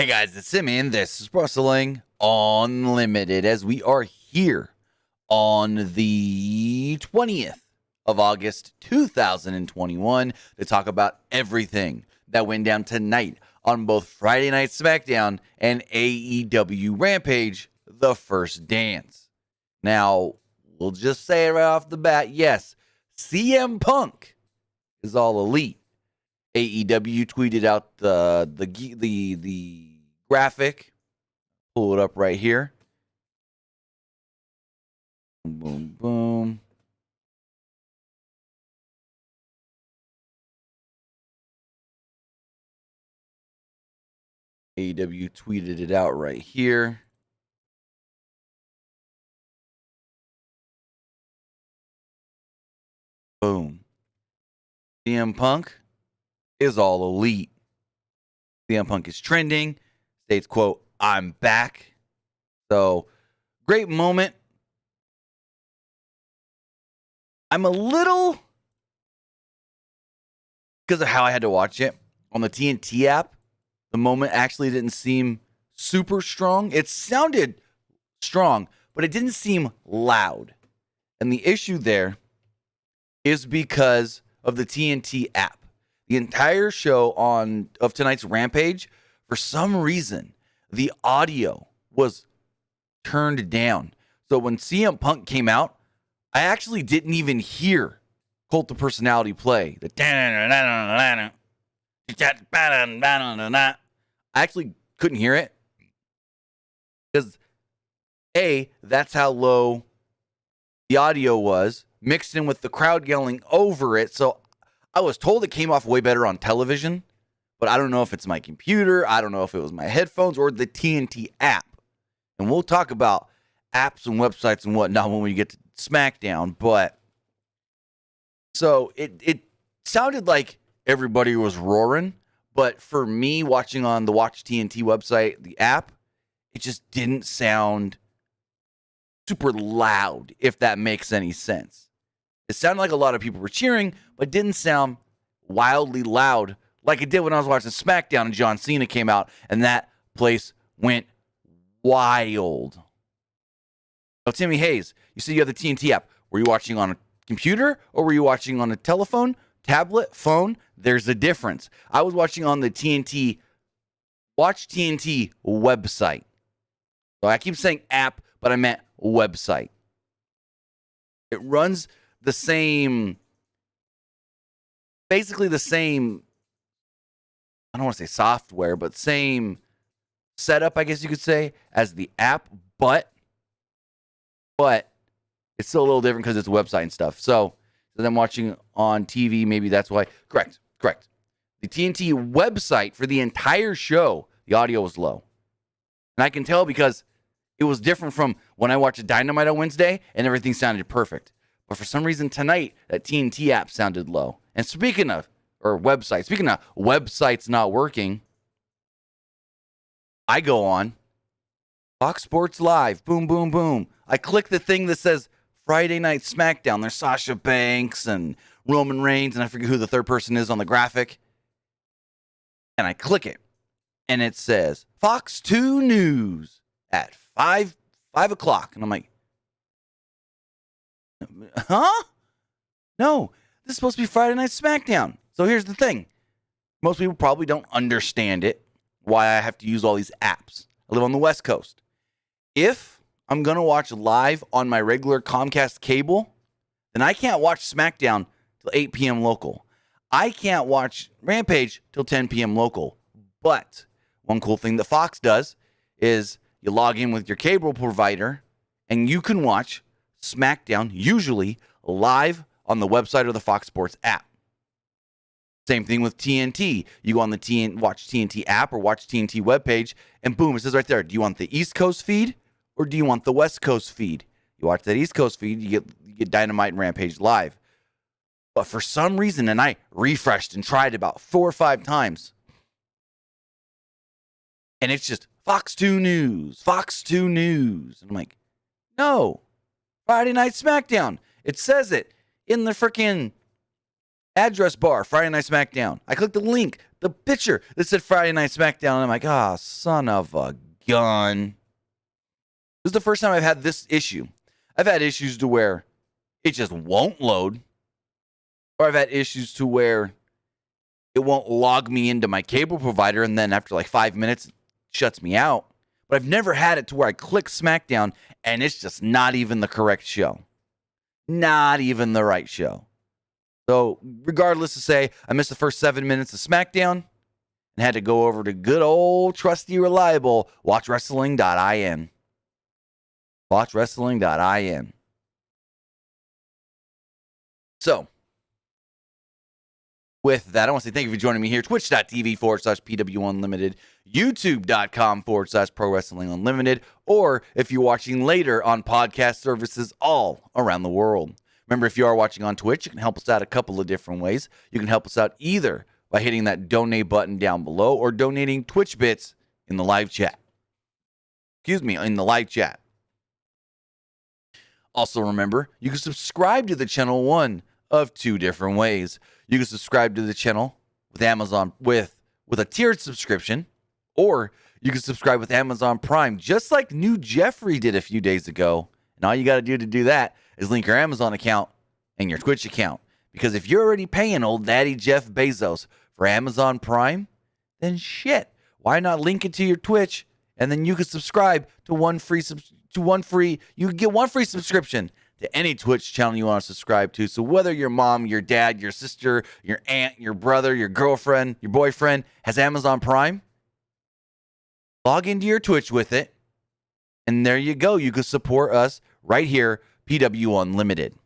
Hey guys, it's Simmy, and this is Wrestling Unlimited, as we are here on the 20th of August, 2021, to talk about everything that went down tonight on both Friday Night Smackdown and AEW Rampage, The First Dance. Now, we'll just say it right off the bat, yes, CM Punk is all elite. AEW tweeted out the graphic. Pull it up right here. Boom, boom. AEW tweeted it out right here. Boom. CM Punk is all elite. CM Punk is trending. States, quote, "I'm back." So, great moment. I'm a little, because of how I had to watch it on the TNT app, the moment actually didn't seem super strong. It sounded strong, but it didn't seem loud. And the issue there is because of the TNT app. The entire show of tonight's Rampage, for some reason, the audio was turned down. So when CM Punk came out, I actually didn't even hear Cult of Personality play. I actually couldn't hear it because, A, that's how low the audio was, mixed in with the crowd yelling over it. So I was told it came off way better on television, but I don't know if it's my computer. I don't know if it was my headphones or the TNT app. And we'll talk about apps and websites and whatnot when we get to SmackDown. But so it sounded like everybody was roaring. But for me, watching on the Watch TNT website, the app, it just didn't sound super loud, if that makes any sense. It sounded like a lot of people were cheering, but didn't sound wildly loud like it did when I was watching SmackDown and John Cena came out, and that place went wild. So, Timmy Hayes, you said you have the TNT app. Were you watching on a computer or were you watching on a telephone, tablet, phone? There's a difference. I was watching on the TNT, Watch TNT website. So I keep saying app, but I meant website. It runs the same, basically the same, I don't want to say software, but same setup, I guess you could say, as the app, but it's still a little different because it's a website and stuff. So I'm watching on TV, maybe that's why. Correct. The TNT website for the entire show, the audio was low. And I can tell because it was different from when I watched Dynamite on Wednesday and everything sounded perfect. But for some reason tonight, that TNT app sounded low. And speaking of websites not working, I go on Fox Sports Live, boom, boom, boom. I click the thing that says Friday Night Smackdown. There's Sasha Banks and Roman Reigns, and I forget who the third person is on the graphic. And I click it, and it says Fox 2 News at 5 o'clock. And I'm like, huh? No, this is supposed to be Friday Night Smackdown. So here's the thing. Most people probably don't understand it, why I have to use all these apps. I live on the West Coast. If I'm going to watch live on my regular Comcast cable, then I can't watch SmackDown till 8 p.m. local. I can't watch Rampage till 10 p.m. local. But one cool thing that Fox does is you log in with your cable provider and you can watch SmackDown, usually live on the website or the Fox Sports app. Same thing with TNT. You go on the Watch TNT app or Watch TNT webpage, and boom, it says right there, do you want the East Coast feed or do you want the West Coast feed? You watch that East Coast feed, you get Dynamite and Rampage live. But for some reason, and I refreshed and tried about 4 or 5 times, and it's just Fox 2 News. And I'm like, no, Friday Night Smackdown. It says it in the freaking Address bar, Friday Night Smackdown. I clicked the link, the picture that said Friday Night Smackdown, and I'm like, son of a gun. This is the first time I've had this issue. I've had issues to where it just won't load, or I've had issues to where it won't log me into my cable provider, and then after like 5 minutes, it shuts me out. But I've never had it to where I click SmackDown, and it's just not even the correct show. Not even the right show. So regardless to say, I missed the first 7 minutes of SmackDown and had to go over to good old trusty reliable watchwrestling.in. Watchwrestling.in. So, with that, I want to say thank you for joining me here. Twitch.tv/PWU Unlimited, YouTube.com/Pro Wrestling Unlimited, or if you're watching later on podcast services all around the world. Remember, if you are watching on Twitch, you can help us out a couple of different ways. You can help us out either by hitting that donate button down below or donating Twitch bits in the live chat. In the live chat. Also, remember, you can subscribe to the channel one of two different ways. You can subscribe to the channel with Amazon with a tiered subscription, or you can subscribe with Amazon Prime, just like New Jeffrey did a few days ago. And all you got to do that is link your Amazon account and your Twitch account. Because if you're already paying old daddy Jeff Bezos for Amazon Prime, then shit, why not link it to your Twitch, and then you can subscribe to you can get one free subscription to any Twitch channel you want to subscribe to. So whether your mom, your dad, your sister, your aunt, your brother, your girlfriend, your boyfriend has Amazon Prime, log into your Twitch with it, and there you go. You can support us right here, PW Unlimited.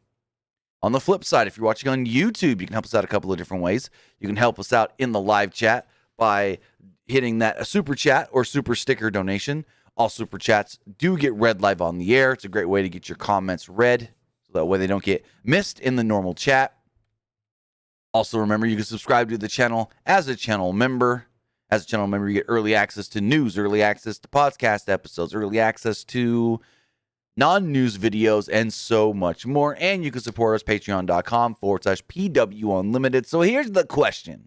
On the flip side, if you're watching on YouTube, you can help us out a couple of different ways. You can help us out in the live chat by hitting that a super chat or super sticker donation. All super chats do get read live on the air. It's a great way to get your comments read, so that way they don't get missed in the normal chat. Also, remember, you can subscribe to the channel as a channel member. As a channel member, you get early access to news, early access to podcast episodes, early access to non-news videos, and so much more. And you can support us, patreon.com/PW Unlimited. So here's the question.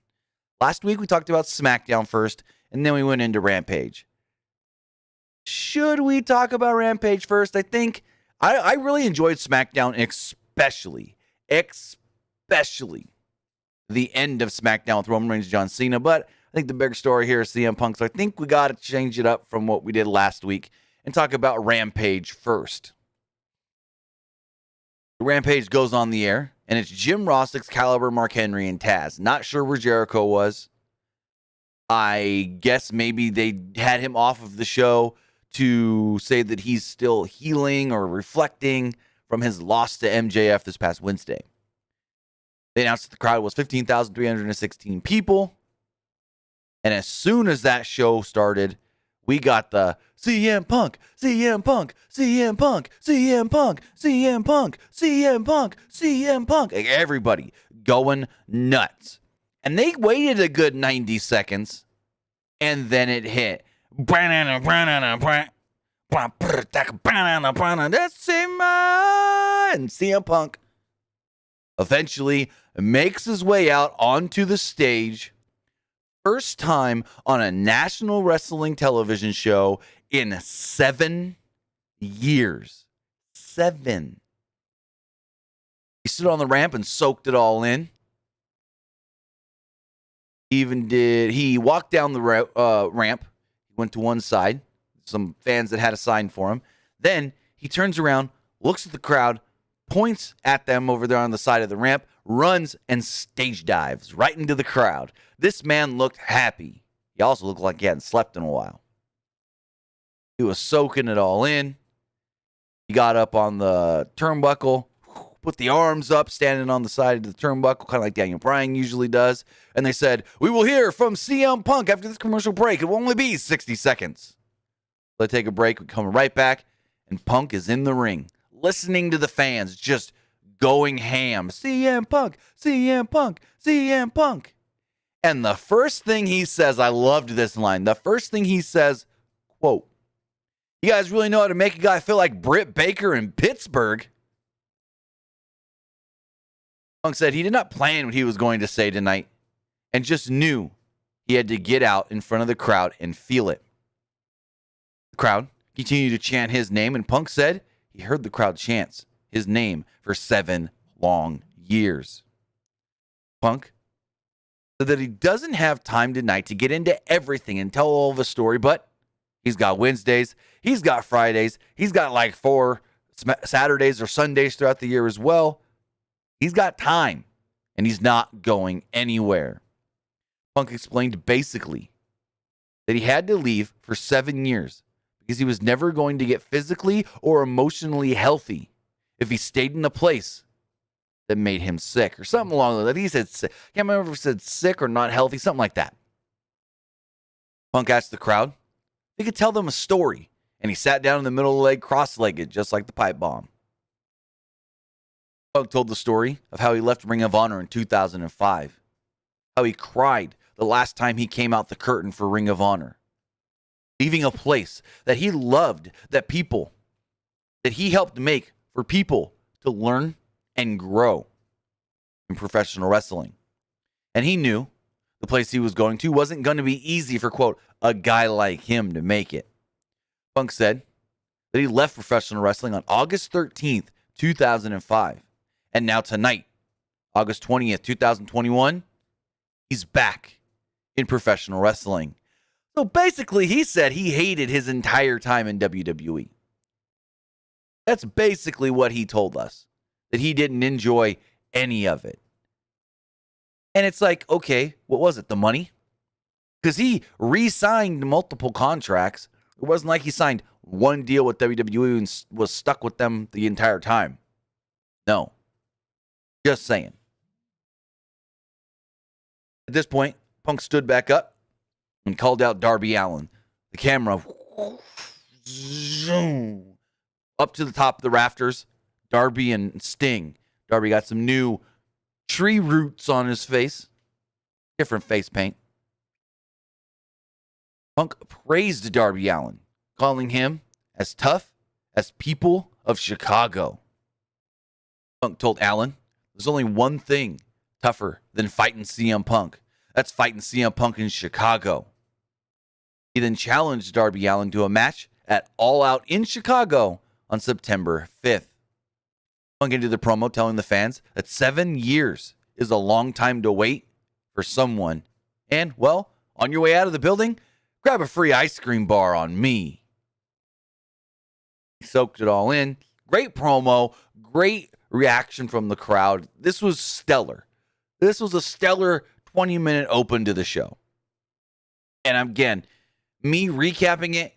Last week, we talked about SmackDown first, and then we went into Rampage. Should we talk about Rampage first? I think I really enjoyed SmackDown, especially the end of SmackDown with Roman Reigns and John Cena. But I think the bigger story here is CM Punk. So I think we got to change it up from what we did last week and talk about Rampage first. The Rampage goes on the air, and it's Jim Ross, Excalibur, Mark Henry, and Taz. Not sure where Jericho was. I guess maybe they had him off of the show to say that he's still healing or reflecting from his loss to MJF this past Wednesday. They announced that the crowd was 15,316 people. And as soon as that show started, we got the CM Punk, CM Punk, CM Punk, CM Punk, CM Punk, CM Punk, CM Punk. Like everybody going nuts. And they waited a good 90 seconds, and then it hit. That's it, man. CM Punk eventually makes his way out onto the stage. First time on a national wrestling television show in 7 years. 7. He stood on the ramp and soaked it all in. He walked down the ramp, went to one side, some fans that had a sign for him. Then he turns around, looks at the crowd, points at them over there on the side of the ramp, runs and stage dives right into the crowd. This man looked happy. He also looked like he hadn't slept in a while. He was soaking it all in. He got up on the turnbuckle, put the arms up, standing on the side of the turnbuckle, kind of like Daniel Bryan usually does. And they said, "We will hear from CM Punk after this commercial break. It will only be 60 seconds. Let's take a break. We come right back, and Punk is in the ring, listening to the fans, just going ham. CM Punk, CM Punk, CM Punk. And the first thing he says, I loved this line. The first thing he says, quote, "You guys really know how to make a guy feel like Britt Baker in Pittsburgh." Punk said he did not plan what he was going to say tonight and just knew he had to get out in front of the crowd and feel it. The crowd continued to chant his name, and Punk said he heard the crowd chant his name for 7 long years. Punk said that he doesn't have time tonight to get into everything and tell all of the story, but he's got Wednesdays, he's got Fridays, he's got like 4 Saturdays or Sundays throughout the year as well. He's got time, and he's not going anywhere. Punk explained basically that he had to leave for 7 years because he was never going to get physically or emotionally healthy if he stayed in a place that made him sick or something along those lines. He said sick. I can't remember if he said sick or not healthy, something like that. Punk asked the crowd if he could tell them a story, and he sat down in the middle of the leg, cross-legged, just like the pipe bomb. Punk told the story of how he left Ring of Honor in 2005, how he cried the last time he came out the curtain for Ring of Honor, leaving a place that he loved, that he helped make for people to learn and grow in professional wrestling. And he knew the place he was going to wasn't going to be easy for, quote, a guy like him to make it. Punk said that he left professional wrestling on August 13th, 2005. And now tonight, August 20th, 2021, he's back in professional wrestling. So basically, he said he hated his entire time in WWE. That's basically what he told us, that he didn't enjoy any of it. And it's like, okay, what was it, the money? Because he re-signed multiple contracts. It wasn't like he signed one deal with WWE and was stuck with them the entire time. No. Just saying. At this point, Punk stood back up and called out Darby Allin. The camera zoom up to the top of the rafters. Darby and Sting. Darby got some new tree roots on his face. Different face paint. Punk praised Darby Allin, calling him as tough as people of Chicago. Punk told Allin, there's only one thing tougher than fighting CM Punk. That's fighting CM Punk in Chicago. He then challenged Darby Allin to a match at All Out in Chicago on September 5th. Punk ended the promo telling the fans that 7 years is a long time to wait for someone. And, well, on your way out of the building, grab a free ice cream bar on me. He soaked it all in. Great promo. Great reaction from the crowd. This was stellar. This was a stellar 20-minute open to the show. And again, me recapping it,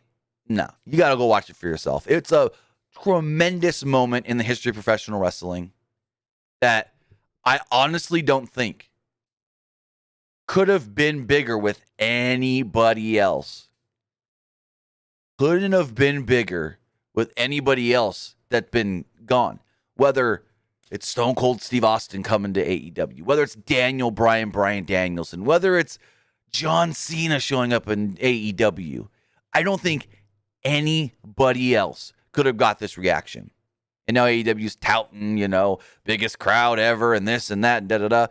no. You got to go watch it for yourself. It's a tremendous moment in the history of professional wrestling that I honestly don't think could have been bigger with anybody else. Couldn't have been bigger with anybody else that's been gone. Whether it's Stone Cold Steve Austin coming to AEW, whether it's Daniel Bryan Danielson, whether it's John Cena showing up in AEW. I don't think anybody else could have got this reaction. And now AEW's touting, biggest crowd ever and this and that, and da-da-da.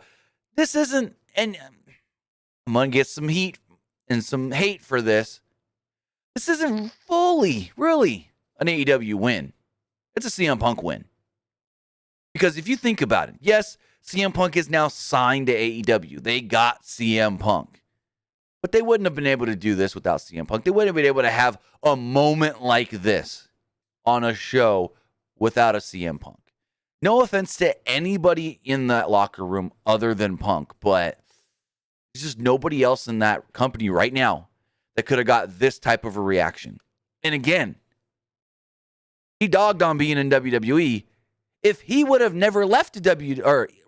This isn't, and I'm going to get some heat and some hate for this. This isn't fully, really, an AEW win. It's a CM Punk win. Because if you think about it, yes, CM Punk is now signed to AEW. They got CM Punk. But they wouldn't have been able to do this without CM Punk. They wouldn't have been able to have a moment like this on a show without a CM Punk. No offense to anybody in that locker room other than Punk, but there's just nobody else in that company right now that could have got this type of a reaction. And again, he dogged on being in WWE. If he would have never left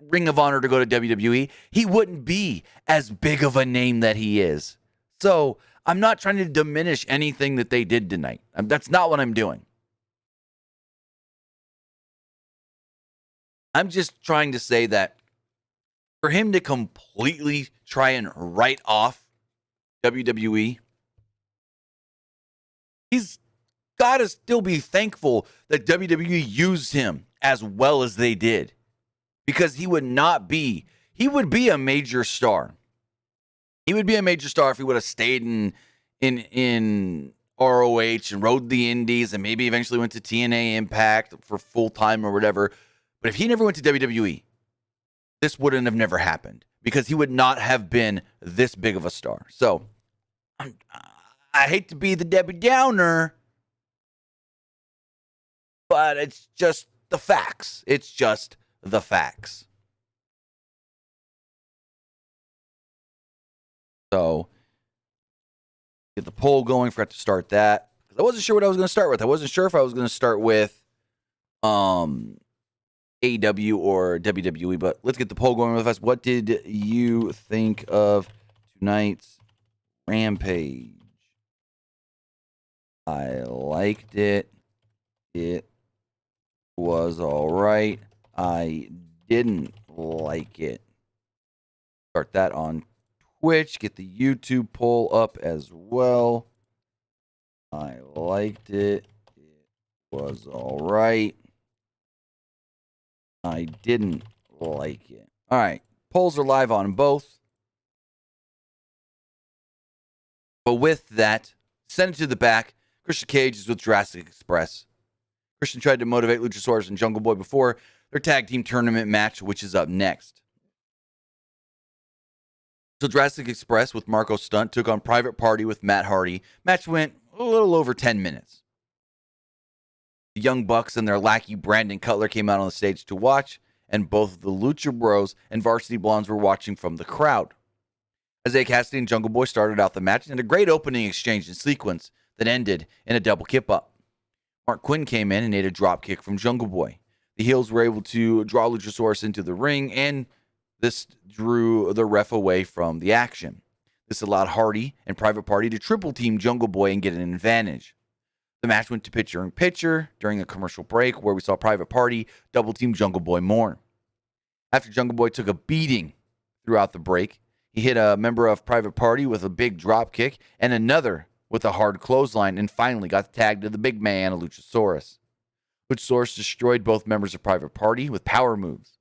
Ring of Honor to go to WWE, he wouldn't be as big of a name that he is. So I'm not trying to diminish anything that they did tonight. That's not what I'm doing. I'm just trying to say that for him to completely try and write off WWE, he's got to still be thankful that WWE used him as well as they did. because he would be a major star. He would be a major star if he would have stayed in ROH and rode the indies and maybe eventually went to TNA Impact for full time or whatever. But if he never went to WWE, this wouldn't have never happened because he would not have been this big of a star. So I hate to be the Debbie Downer, but it's just the facts. It's just the facts. So, get the poll going. Forgot to start that. I wasn't sure what I was going to start with. I wasn't sure if I was going to start with AEW or WWE, but let's get the poll going with us. What did you think of tonight's Rampage? I liked it. It was all right. I didn't like it. Start that on Twitch. Get the YouTube poll up as well. I liked it. It was all right. I didn't like it. All right. Polls are live on both. But with that, send it to the back. Christian Cage is with Jurassic Express. Christian tried to motivate Luchasaurus and Jungle Boy before their tag team tournament match, which is up next. So Jurassic Express with Marco Stunt took on Private Party with Matt Hardy. Match went a little over 10 minutes. The Young Bucks and their lackey Brandon Cutler came out on the stage to watch, and both the Lucha Bros and Varsity Blondes were watching from the crowd. Isaiah Cassidy and Jungle Boy started out the match and had a great opening exchange and sequence that ended in a double kip-up. Mark Quinn came in and ate a drop kick from Jungle Boy. The heels were able to draw Luchasaurus into the ring, and this drew the ref away from the action. This allowed Hardy and Private Party to triple team Jungle Boy and get an advantage. The match went to picture-in-picture during a commercial break where we saw Private Party double team Jungle Boy more. After Jungle Boy took a beating throughout the break, he hit a member of Private Party with a big drop kick and another with a hard clothesline, and finally got tagged to the big man, Luchasaurus. Luchasaurus destroyed both members of Private Party with power moves.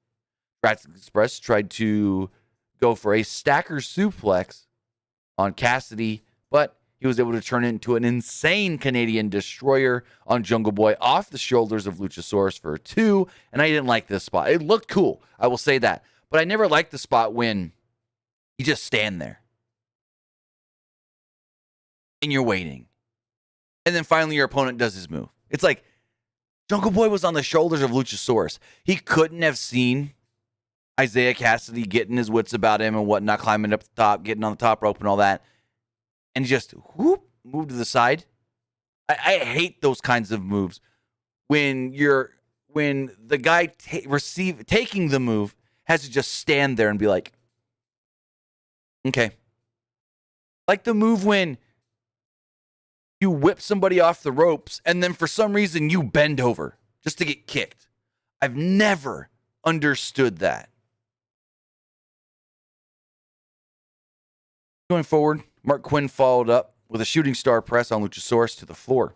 Jurassic Express tried to go for a stacker suplex on Cassidy, but he was able to turn it into an insane Canadian destroyer on Jungle Boy off the shoulders of Luchasaurus for a 2, and I didn't like this spot. It looked cool, I will say that, but I never liked the spot when you just stand there and you're waiting. And then finally your opponent does his move. It's like Jungle Boy was on the shoulders of Luchasaurus. He couldn't have seen Isaiah Cassidy getting his wits about him and whatnot, climbing up the top, getting on the top rope and all that. And he just moved to the side. I hate those kinds of moves. When the guy taking the move has to just stand there and be like, okay. Like the move when you whip somebody off the ropes and then for some reason you bend over just to get kicked. I've never understood that. Going forward, Mark Quinn followed up with a shooting star press on Luchasaurus to the floor.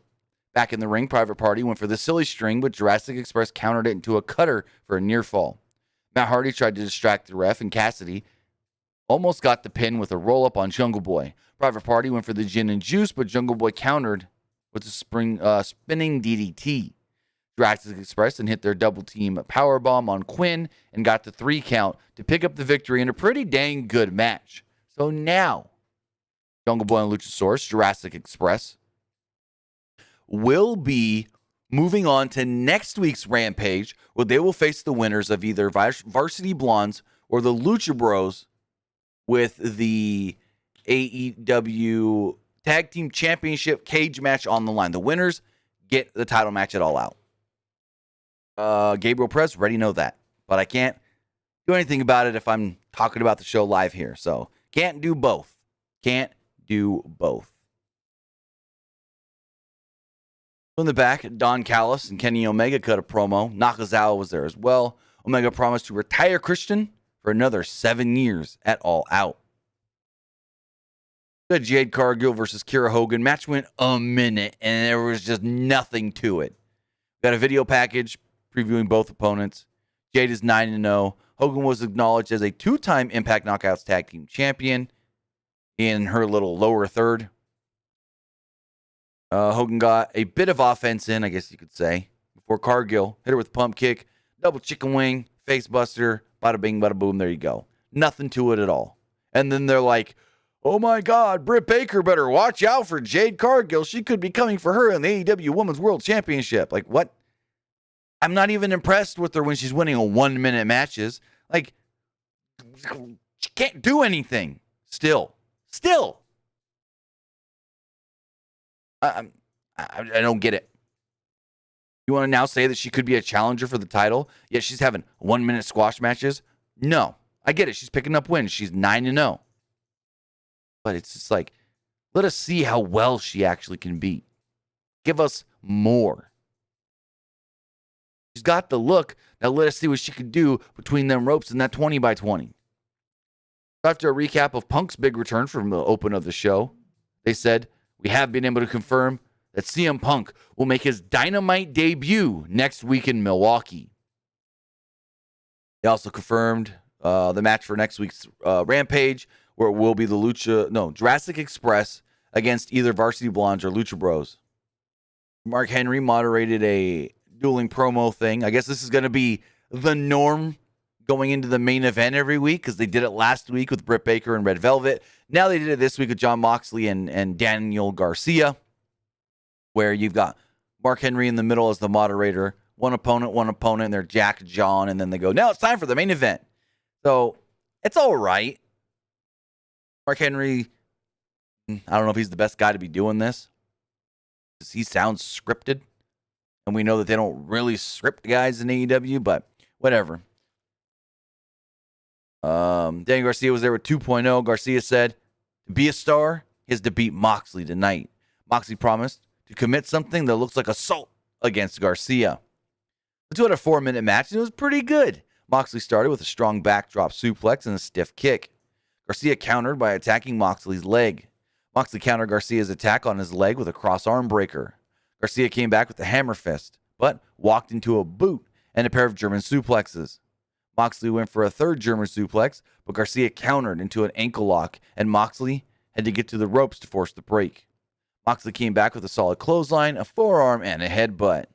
Back in the ring, Private Party went for the silly string, but Jurassic Express countered it into a cutter for a near fall. Matt Hardy tried to distract the ref, and Cassidy almost got the pin with a roll-up on Jungle Boy. Private Party went for the gin and juice, but Jungle Boy countered with a spinning DDT. Jurassic Express then hit their double-team powerbomb on Quinn and got the 3 count to pick up the victory in a pretty dang good match. So now, Jungle Boy and Luchasaurus, Jurassic Express, will be moving on to next week's Rampage, where they will face the winners of either Varsity Blondes or the Lucha Bros with the AEW Tag Team Championship cage match on the line. The winners get the title match at All Out. Gabriel Press, already know that. But I can't do anything about it if I'm talking about the show live here. So, can't do both. Can't do both. In the back, Don Callis and Kenny Omega cut a promo. Nakazawa was there as well. Omega promised to retire Christian for another 7 years at All Out. The Jade Cargill versus Keira Hogan match went a minute, and there was just nothing to it. Got a video package previewing both opponents. Jade is 9-0. Hogan was acknowledged as a 2-time Impact Knockouts Tag Team Champion in her little lower third. Hogan got a bit of offense in, I guess you could say, before Cargill hit her with a pump kick, double chicken wing, face buster, bada bing, bada boom, there you go. Nothing to it at all. And then they're like, oh my God, Britt Baker better watch out for Jade Cargill. She could be coming for her in the AEW Women's World Championship. Like, what? I'm not even impressed with her when she's winning a 1-minute matches. Like, she can't do anything. Still. I don't get it. You want to now say that she could be a challenger for the title, yet she's having 1-minute squash matches? No. I get it. She's picking up wins. She's 9-0. But it's just like, let us see how well she actually can be. Give us more. She's got the look. Now let us see what she can do between them ropes and that 20x20. After a recap of Punk's big return from the open of the show, they said, we have been able to confirm that CM Punk will make his Dynamite debut next week in Milwaukee. They also confirmed the match for next week's Rampage, where it will be the Jurassic Express against either Varsity Blondes or Lucha Bros. Mark Henry moderated a dueling promo thing. I guess this is going to be the norm going into the main event every week, because they did it last week with Britt Baker and Red Velvet. Now they did it this week with Jon Moxley and Daniel Garcia, where you've got Mark Henry in the middle as the moderator, one opponent, and they're Jack, John, and then they go, now it's time for the main event. So it's all right. Mark Henry, I don't know if he's the best guy to be doing this, because he sounds scripted, and we know that they don't really script guys in AEW, but whatever. Daniel Garcia was there with 2.0. Garcia said, to be a star is to beat Moxley tonight. Moxley promised to commit something that looks like assault against Garcia. The 2 had a 4-minute match, and it was pretty good. Moxley started with a strong backdrop suplex and a stiff kick. Garcia countered by attacking Moxley's leg. Moxley countered Garcia's attack on his leg with a cross arm breaker. Garcia came back with a hammer fist, but walked into a boot and a pair of German suplexes. Moxley went for a third German suplex, but Garcia countered into an ankle lock, and Moxley had to get to the ropes to force the break. Moxley came back with a solid clothesline, a forearm, and a headbutt.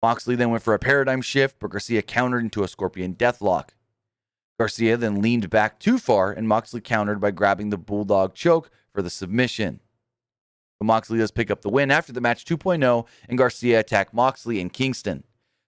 Moxley then went for a paradigm shift, but Garcia countered into a scorpion deathlock. Garcia then leaned back too far, and Moxley countered by grabbing the bulldog choke for the submission. But Moxley does pick up the win after the match 2.0, and Garcia attacked Moxley in Kingston.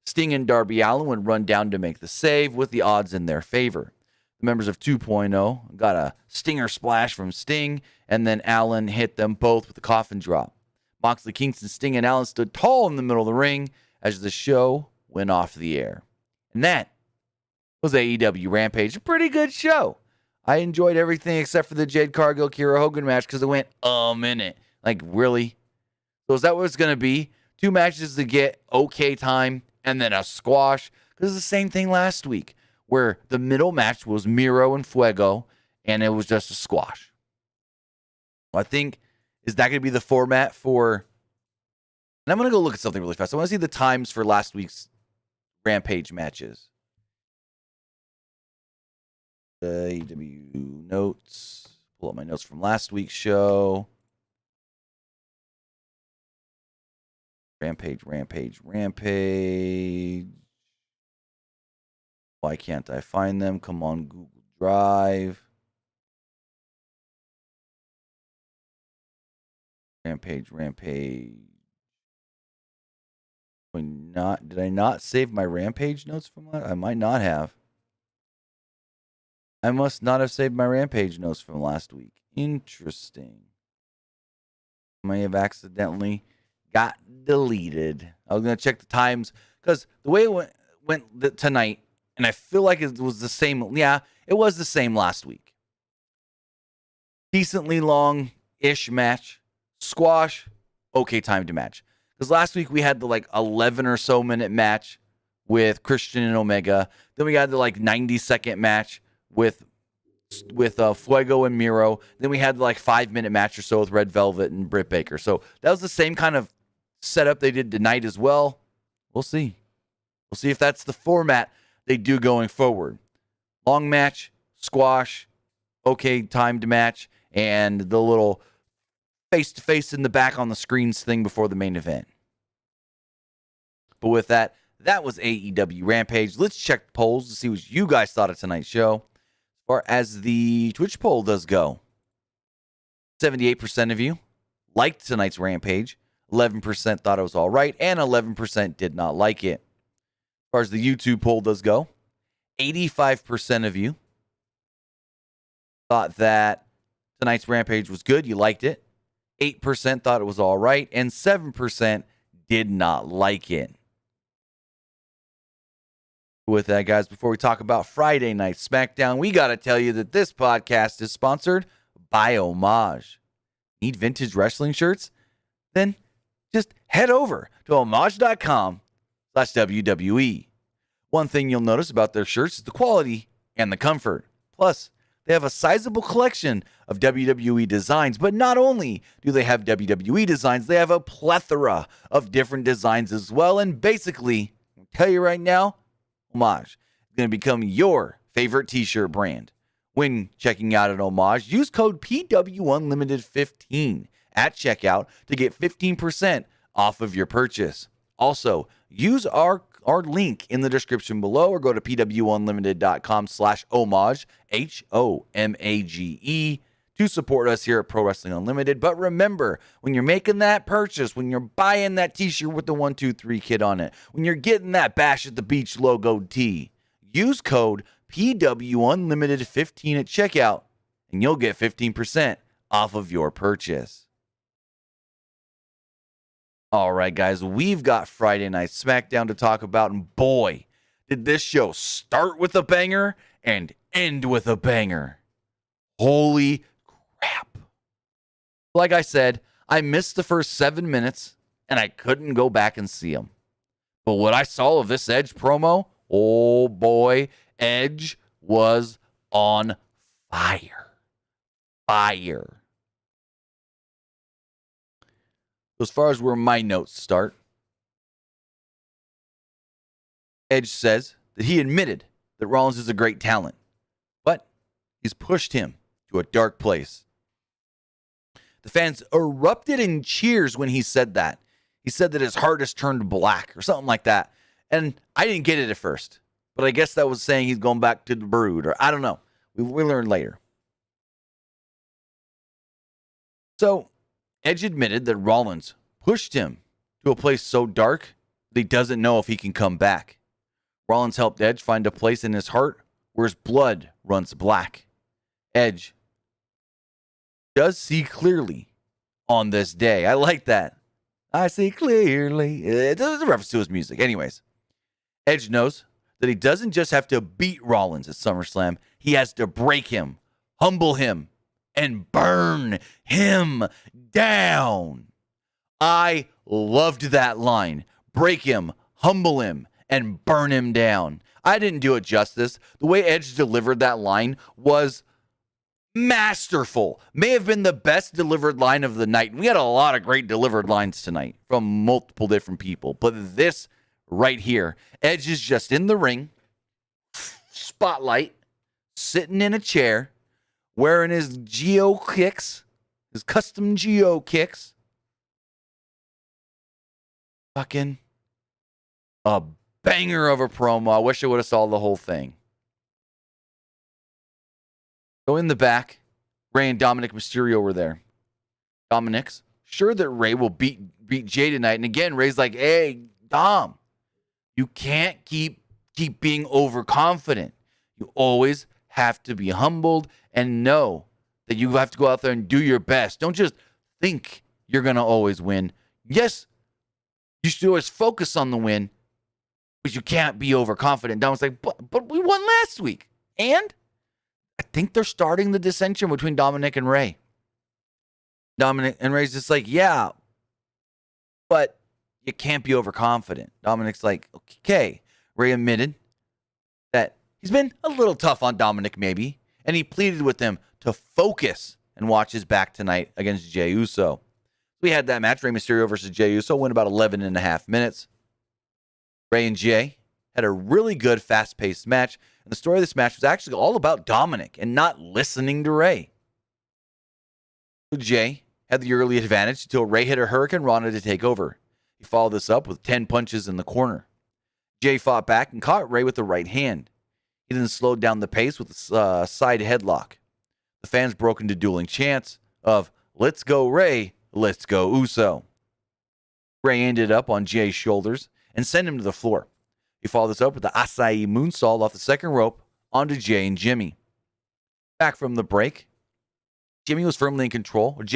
Sting and Darby Allin would run down to make the save, with the odds in their favor. The members of 2.0 got a stinger splash from Sting, and then Allin hit them both with a coffin drop. Moxley, Kingston, Sting, and Allin stood tall in the middle of the ring as the show went off the air. And that was AEW Rampage. A pretty good show. I enjoyed everything except for the Jade Cargill Keira Hogan match, because it went a minute. Like, really? So is that what it's going to be? 2 matches to get okay time and then a squash? Because it's the same thing last week, where the middle match was Miro and Fuego, and it was just a squash. I think, is that going to be the format for... And I'm going to go look at something really fast. I want to see the times for last week's Rampage matches. AEW notes. Pull up my notes from last week's show. Rampage. Why can't I find them? Come on, Google Drive. Rampage. Did I not save my Rampage notes from last? I might not have. I must not have saved my Rampage notes from last week. Interesting. I may have accidentally got deleted. I was going to check the times, because the way it went tonight, and I feel like it was the same. Yeah, it was the same last week. Decently long-ish match. Squash. Okay time to match. Because last week we had the 11 or so minute match with Christian and Omega. Then we had the 90-second match with Fuego and Miro. Then we had the 5-minute match or so with Red Velvet and Britt Baker. So that was the same kind of setup they did tonight as well. We'll see. We'll see if that's the format they do going forward. Long match, squash, okay timed match, and the little face-to-face in the back on the screens thing before the main event. But with that, that was AEW Rampage. Let's check the polls to see what you guys thought of tonight's show. As far as the Twitch poll does go, 78% of you liked tonight's Rampage, 11% thought it was all right, and 11% did not like it. As far as the YouTube poll does go, 85% of you thought that tonight's Rampage was good, you liked it. 8% thought it was all right, and 7% did not like it. With that, guys, before we talk about Friday Night Smackdown, we got to tell you that this podcast is sponsored by Homage. Need vintage wrestling shirts? Then just head over to homage.com/WWE. One thing you'll notice about their shirts is the quality and the comfort. Plus, they have a sizable collection of WWE designs, but not only do they have WWE designs, they have a plethora of different designs as well. And basically, I'll tell you right now, Homage is going to become your favorite t-shirt brand. When checking out at Homage, use code PWUnlimited15 at checkout to get 15% off of your purchase. Also, use our link in the description below or go to pwunlimited.com/homage, HOMAGE, to support us here at Pro Wrestling Unlimited. But remember, when you're making that purchase, when you're buying that t-shirt with the 123 kid on it, when you're getting that Bash at the Beach logo tee, use code PWUnlimited15 at checkout, and you'll get 15% off of your purchase. All right, guys, we've got Friday Night Smackdown to talk about, and boy, did this show start with a banger and end with a banger. Holy crap. Like I said, I missed the first 7 minutes, and I couldn't go back and see them. But what I saw of this Edge promo, oh boy, Edge was on fire. Fire. As far as where my notes start, Edge says that he admitted that Rollins is a great talent, but he's pushed him to a dark place. The fans erupted in cheers when he said that. He said that his heart has turned black or something like that. And I didn't get it at first, but I guess that was saying he's going back to the Brood, or I don't know. We learned later. So, Edge admitted that Rollins pushed him to a place so dark that he doesn't know if he can come back. Rollins helped Edge find a place in his heart where his blood runs black. Edge does see clearly on this day. I like that. I see clearly. It's a reference to his music. Anyways, Edge knows that he doesn't just have to beat Rollins at SummerSlam. He has to break him, humble him, and burn him down. I loved that line. Break him, humble him, and burn him down. I didn't do it justice. The way Edge delivered that line was masterful. May have been the best delivered line of the night. We had a lot of great delivered lines tonight from multiple different people. But this right here, Edge is just in the ring, spotlight, sitting in a chair, wearing his Geo kicks, his custom Geo kicks. Fucking a banger of a promo. I wish I would have saw the whole thing. So in the back, Rey and Dominic Mysterio were there. Dominic's sure that Rey will beat Jade tonight. And again, Rey's like, hey, Dom, you can't keep being overconfident. You always have to be humbled and know that you have to go out there and do your best. Don't just think you're going to always win. Yes, you should always focus on the win, but you can't be overconfident. Dom's like, but we won last week. And I think they're starting the dissension between Dominic and Rey. Dominic and Rey's just like, yeah, but you can't be overconfident. Dominic's like, okay. Rey admitted that he's been a little tough on Dominic maybe, and he pleaded with him to focus and watch his back tonight against Jey Uso. We had that match, Rey Mysterio versus Jey Uso, went about 11 and a half minutes. Rey and Jey had a really good, fast-paced match, and the story of this match was actually all about Dominic and not listening to Rey. So Jey had the early advantage until Rey hit a Hurricane Rana to take over. He followed this up with 10 punches in the corner. Jey fought back and caught Rey with the right hand. He then slowed down the pace with a side headlock. The fans broke into dueling chants of, "Let's go Rey, let's go Uso." Rey ended up on Jey's shoulders and sent him to the floor. He followed this up with the Acai moonsault off the second rope onto Jey and Jimmy. Back from the break, Jey was firmly in control with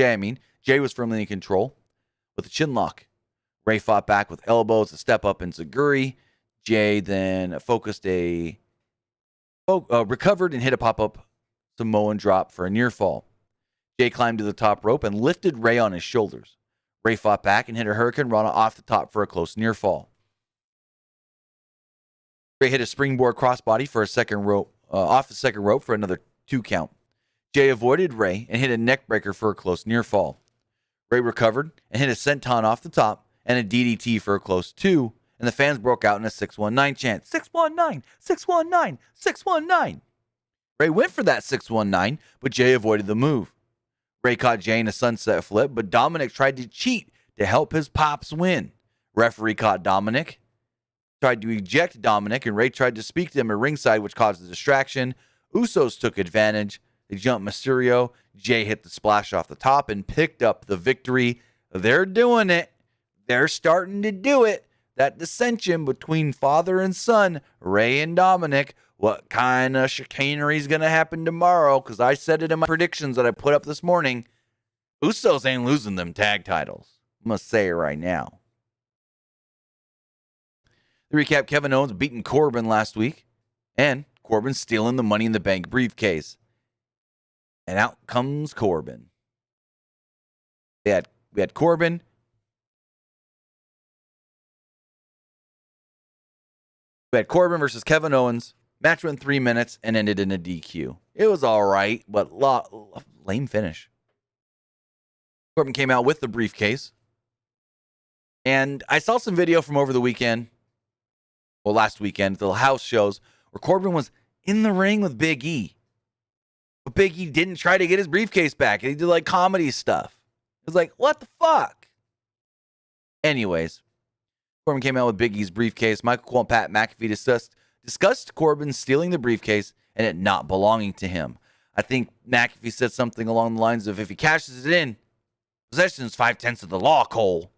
a chin lock. Rey fought back with elbows, a step up and Zaguri. Jey then recovered and hit a pop-up Samoan drop for a near fall. Jey climbed to the top rope and lifted Rey on his shoulders. Rey fought back and hit a Hurricane Rana off the top for a close near fall. Rey hit a springboard crossbody for off the second rope for another 2 count. Jey avoided Rey and hit a neckbreaker for a close near fall. Rey recovered and hit a senton off the top and a DDT for a close 2, and the fans broke out in a 619 chant. 619, 619, 619. Rey went for that 619, but Jey avoided the move. Rey caught Jey in a sunset flip, but Dominic tried to cheat to help his pops win. Referee caught Dominic, tried to eject Dominic, and Rey tried to speak to him at ringside, which caused a distraction. Usos took advantage. They jumped Mysterio. Jey hit the splash off the top and picked up the victory. They're doing it. They're starting to do it. That dissension between father and son, Rey and Dominic, what kind of chicanery is going to happen tomorrow? Because I said it in my predictions that I put up this morning. Usos ain't losing them tag titles. I'm going to say it right now. To recap, Kevin Owens beating Corbin last week, and Corbin stealing the Money in the Bank briefcase. And out comes Corbin. We had Corbin. We had Corbin versus Kevin Owens. Match went 3 minutes and ended in a DQ. It was all right, but lame finish. Corbin came out with the briefcase. And I saw some video from over the weekend, last weekend, the house shows, where Corbin was in the ring with Big E. But Big E didn't try to get his briefcase back. He did comedy stuff. It was like, what the fuck? Anyways, Corbin came out with Big E's briefcase. Michael Cole and Pat McAfee discussed Corbin stealing the briefcase and it not belonging to him. I think McAfee said something along the lines of, if he cashes it in, possession is 5/10 of the law, Cole.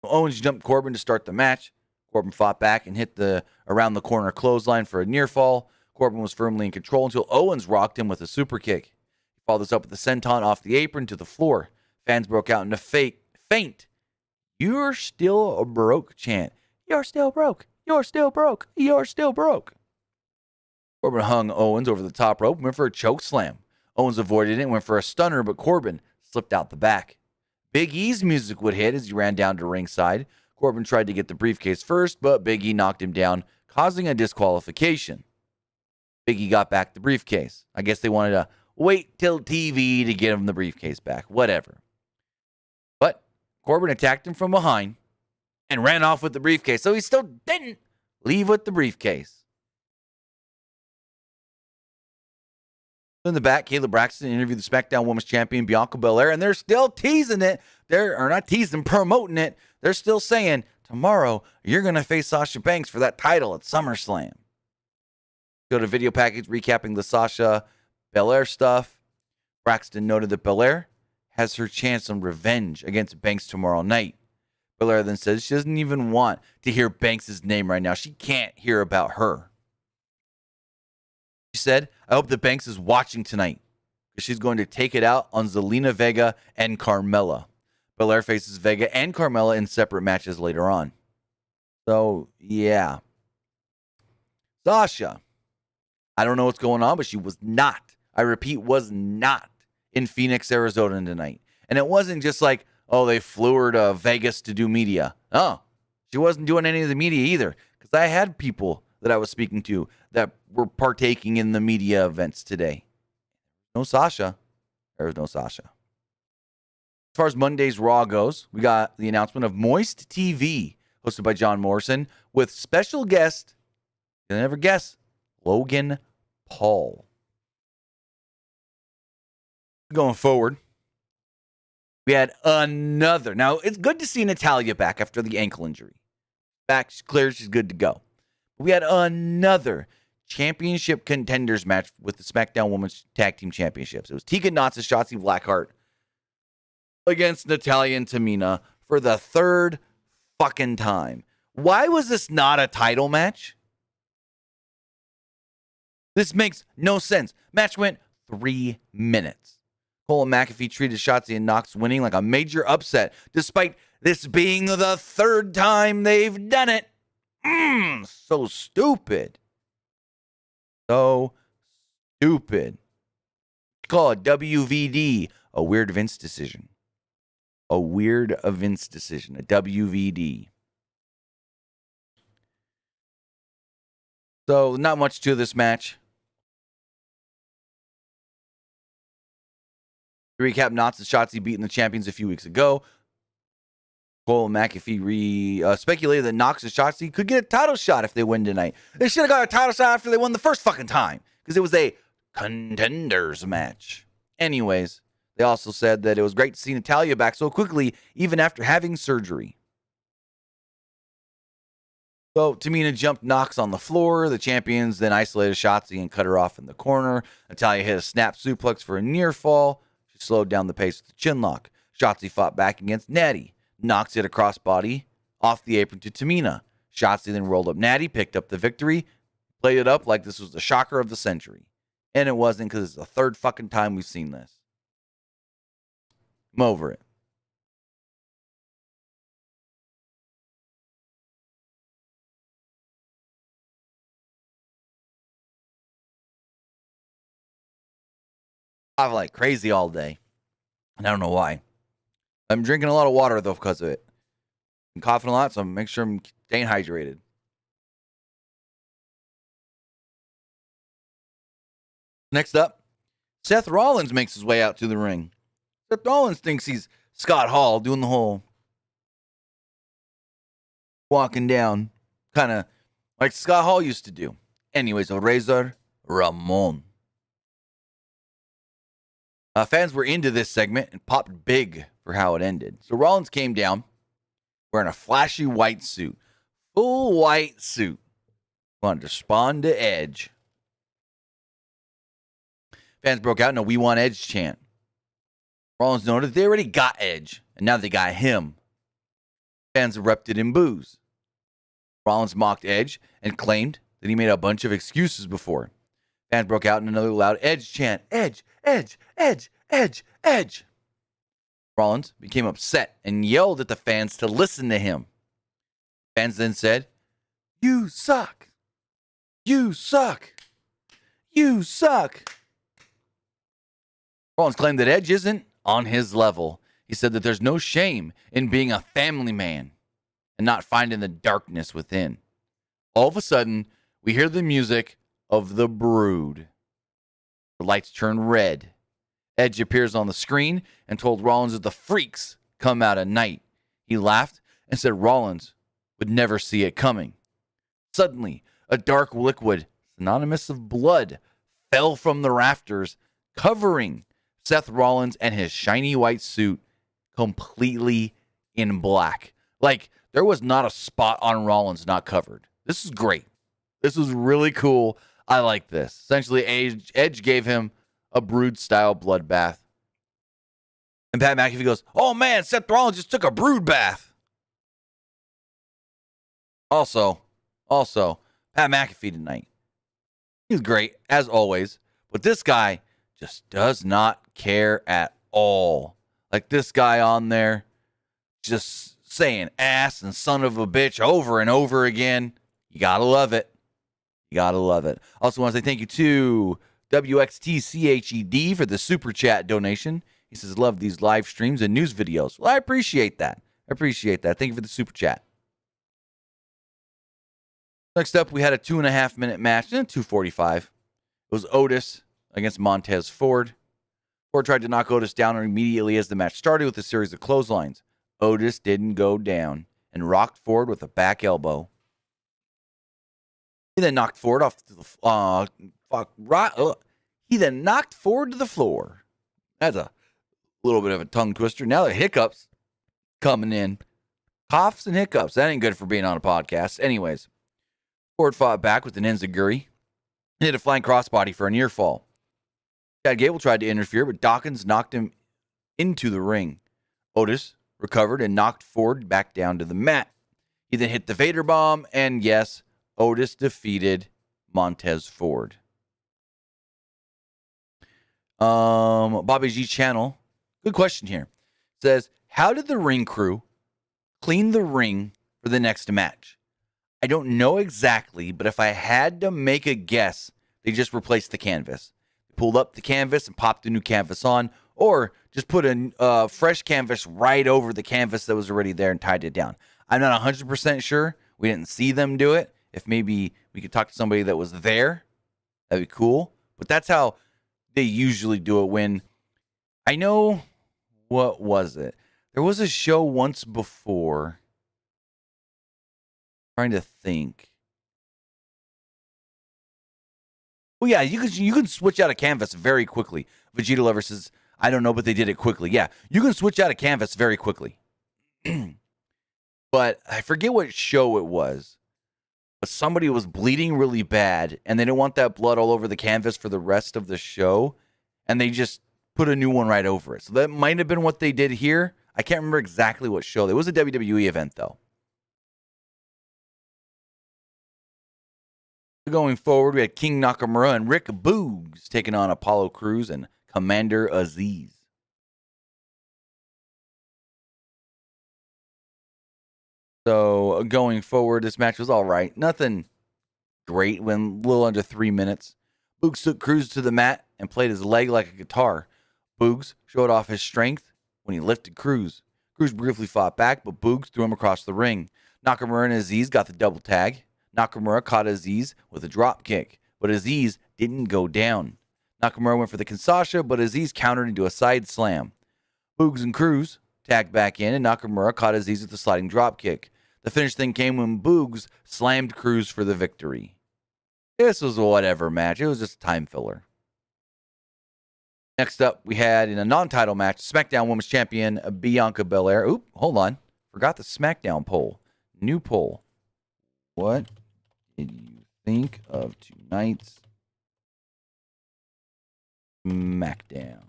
Owens jumped Corbin to start the match. Corbin fought back and hit the around the corner clothesline for a near fall. Corbin was firmly in control until Owens rocked him with a super kick. He followed this up with a senton off the apron to the floor. Fans broke out into faint. "You're still a broke" chant. You're still broke. You're still broke. You're still broke. Corbin hung Owens over the top rope and went for a choke slam. Owens avoided it and went for a stunner, but Corbin slipped out the back. Big E's music would hit as he ran down to ringside. Corbin tried to get the briefcase first, but Big E knocked him down, causing a disqualification. Big E got back the briefcase. I guess they wanted to wait till TV to get him the briefcase back. Whatever. But Corbin attacked him from behind and ran off with the briefcase, so he still didn't leave with the briefcase. In the back, Kayla Braxton interviewed the Smackdown Women's Champion, Bianca Belaire, and they're still teasing it. Promoting it. They're still saying, tomorrow, you're going to face Sasha Banks for that title at SummerSlam. Go to video package recapping the Sasha Belaire stuff. Braxton noted that Belaire has her chance on revenge against Banks tomorrow night. Belaire then says she doesn't even want to hear Banks' name right now. She can't hear about her. She said, I hope that Banks is watching tonight because she's going to take it out on Zelena, Vega, and Carmella. Belaire faces Vega and Carmella in separate matches later on. So, yeah. Sasha. I don't know what's going on, but she was not, I repeat, was not in Phoenix, Arizona tonight. And it wasn't just like, oh, they flew her to Vegas to do media. Oh, she wasn't doing any of the media either. Because I had people that I was speaking to that were partaking in the media events today. No Sasha. There was no Sasha. As far as Monday's Raw goes, we got the announcement of Moist TV, hosted by John Morrison, with special guest, you'll never guess, Logan Paul. Going forward, we had another. Now, it's good to see Natalya back after the ankle injury. Back, she's clear, she's good to go. We had another championship contenders match with the SmackDown Women's Tag Team Championships. It was Tegan Nox and Shotzi Blackheart against Natalya and Tamina for the third fucking time. Why was this not a title match? This makes no sense. Match went 3 minutes. Cole and McAfee treated Shotzi and Nox winning like a major upset, despite this being the third time they've done it. So stupid. So stupid. Call it WVD, a weird Vince decision. A weird Vince decision, a WVD. So, not much to this match. To recap, Nox and Shotzi beating the champions a few weeks ago. Cole and McAfee speculated that Nox and Shotzi could get a title shot if they win tonight. They should have got a title shot after they won the first fucking time, because it was a contenders match. Anyways, they also said that it was great to see Natalya back so quickly, even after having surgery. So Tamina jumped Nox on the floor. The champions then isolated Shotzi and cut her off in the corner. Natalya hit a snap suplex for a near fall. She slowed down the pace with the chinlock. Shotzi fought back against Natty. Nox hit a crossbody off the apron to Tamina. Shotzi then rolled up Natty, picked up the victory, played it up like this was the shocker of the century. And it wasn't, because it's the third fucking time we've seen this. I'm over it. I'm like crazy all day. And I don't know why. I'm drinking a lot of water, though, because of it. I'm coughing a lot, so I'm make sure I'm staying hydrated. Next up, Seth Rollins makes his way out to the ring. Seth Rollins thinks he's Scott Hall doing the whole walking down, kind of like Scott Hall used to do. Anyways, a Razor Ramon. Fans were into this segment and popped big for how it ended. So Rollins came down wearing a flashy white suit. Full white suit. Wanted to respond to Edge. Fans broke out in a "We Want Edge" chant. Rollins noted they already got Edge, and now they got him. Fans erupted in boos. Rollins mocked Edge and claimed that he made a bunch of excuses before. Fans broke out in another loud Edge chant. Edge, Edge, Edge, Edge, Edge. Rollins became upset and yelled at the fans to listen to him. Fans then said, "You suck. You suck. You suck." Rollins claimed that Edge isn't on his level. He said that there's no shame in being a family man and not finding the darkness within. All of a sudden, we hear the music of the Brood. The lights turn red. Edge appears on the screen and told Rollins that the freaks come out at night. He laughed and said Rollins would never see it coming. Suddenly, a dark liquid, synonymous of blood, fell from the rafters, covering Seth Rollins and his shiny white suit completely in black. Like, there was not a spot on Rollins not covered. This is great. This was really cool. I like this. Essentially, Edge gave him a Brood-style bloodbath. And Pat McAfee goes, "Oh man, Seth Rollins just took a Brood bath." Also, Pat McAfee tonight. He's great, as always. But this guy just does not care at all. Like, this guy on there just saying ass and son of a bitch over and over again. You gotta love it. You gotta love it. Also want to say thank you to WXTCHED for the super chat donation. He says, "Love these live streams and news videos." Well, I appreciate that. Thank you for the super chat. Next up, we had a 2.5 minute match, 2:45. It was Otis against Montez Ford. Ford tried to knock Otis down immediately as the match started with a series of clotheslines. Otis didn't go down and rocked Ford with a back elbow. He then knocked Ford off to the He then knocked Ford to the floor. That's a little bit of a tongue twister. Now the hiccups coming in. Coughs and hiccups. That ain't good for being on a podcast. Anyways, Ford fought back with an enziguri and hit a flying crossbody for a near fall. Chad Gable tried to interfere, but Dawkins knocked him into the ring. Otis recovered and knocked Ford back down to the mat. He then hit the Vader bomb, and yes, Otis defeated Montez Ford. Bobby G Channel, good question here. Says, how did the ring crew clean the ring for the next match? I don't know exactly, but if I had to make a guess, they just replaced the canvas. Pulled up the canvas and popped a new canvas on, or just put a fresh canvas right over the canvas that was already there and tied it down. I'm not 100% sure. We didn't see them do it. If maybe we could talk to somebody that was there, that'd be cool. But that's how they usually do it. When I know, what was it? There was a show once before. I'm trying to think. Well, yeah, you can switch out a canvas very quickly. Vegeta Lover says, I don't know, but they did it quickly. Yeah, you can switch out a canvas very quickly. But I forget what show it was. But somebody was bleeding really bad, and they didn't want that blood all over the canvas for the rest of the show, and they just put a new one right over it. So that might have been what they did here. I can't remember exactly what show. It was a WWE event, though. Going forward, we had King Nakamura and Rick Boogs taking on Apollo Crews and Commander Aziz. So going forward, this match was all right. Nothing great, went a little under 3 minutes. Boogs took Crews to the mat and played his leg like a guitar. Boogs showed off his strength when he lifted Crews. Crews briefly fought back, but Boogs threw him across the ring. Nakamura and Aziz got the double tag. Nakamura caught Aziz with a drop kick, but Aziz didn't go down. Nakamura went for the Kinshasa, but Aziz countered into a side slam. Boogs and Crews tagged back in, and Nakamura caught Aziz with a sliding drop kick. The finish thing came when Boogs slammed Crews for the victory. This was a whatever match. It was just a time filler. Next up, we had in a non-title match, Smackdown Women's Champion Bianca Belaire. Oop, hold on. Forgot the Smackdown poll. New poll. What did you think of tonight's Smackdown?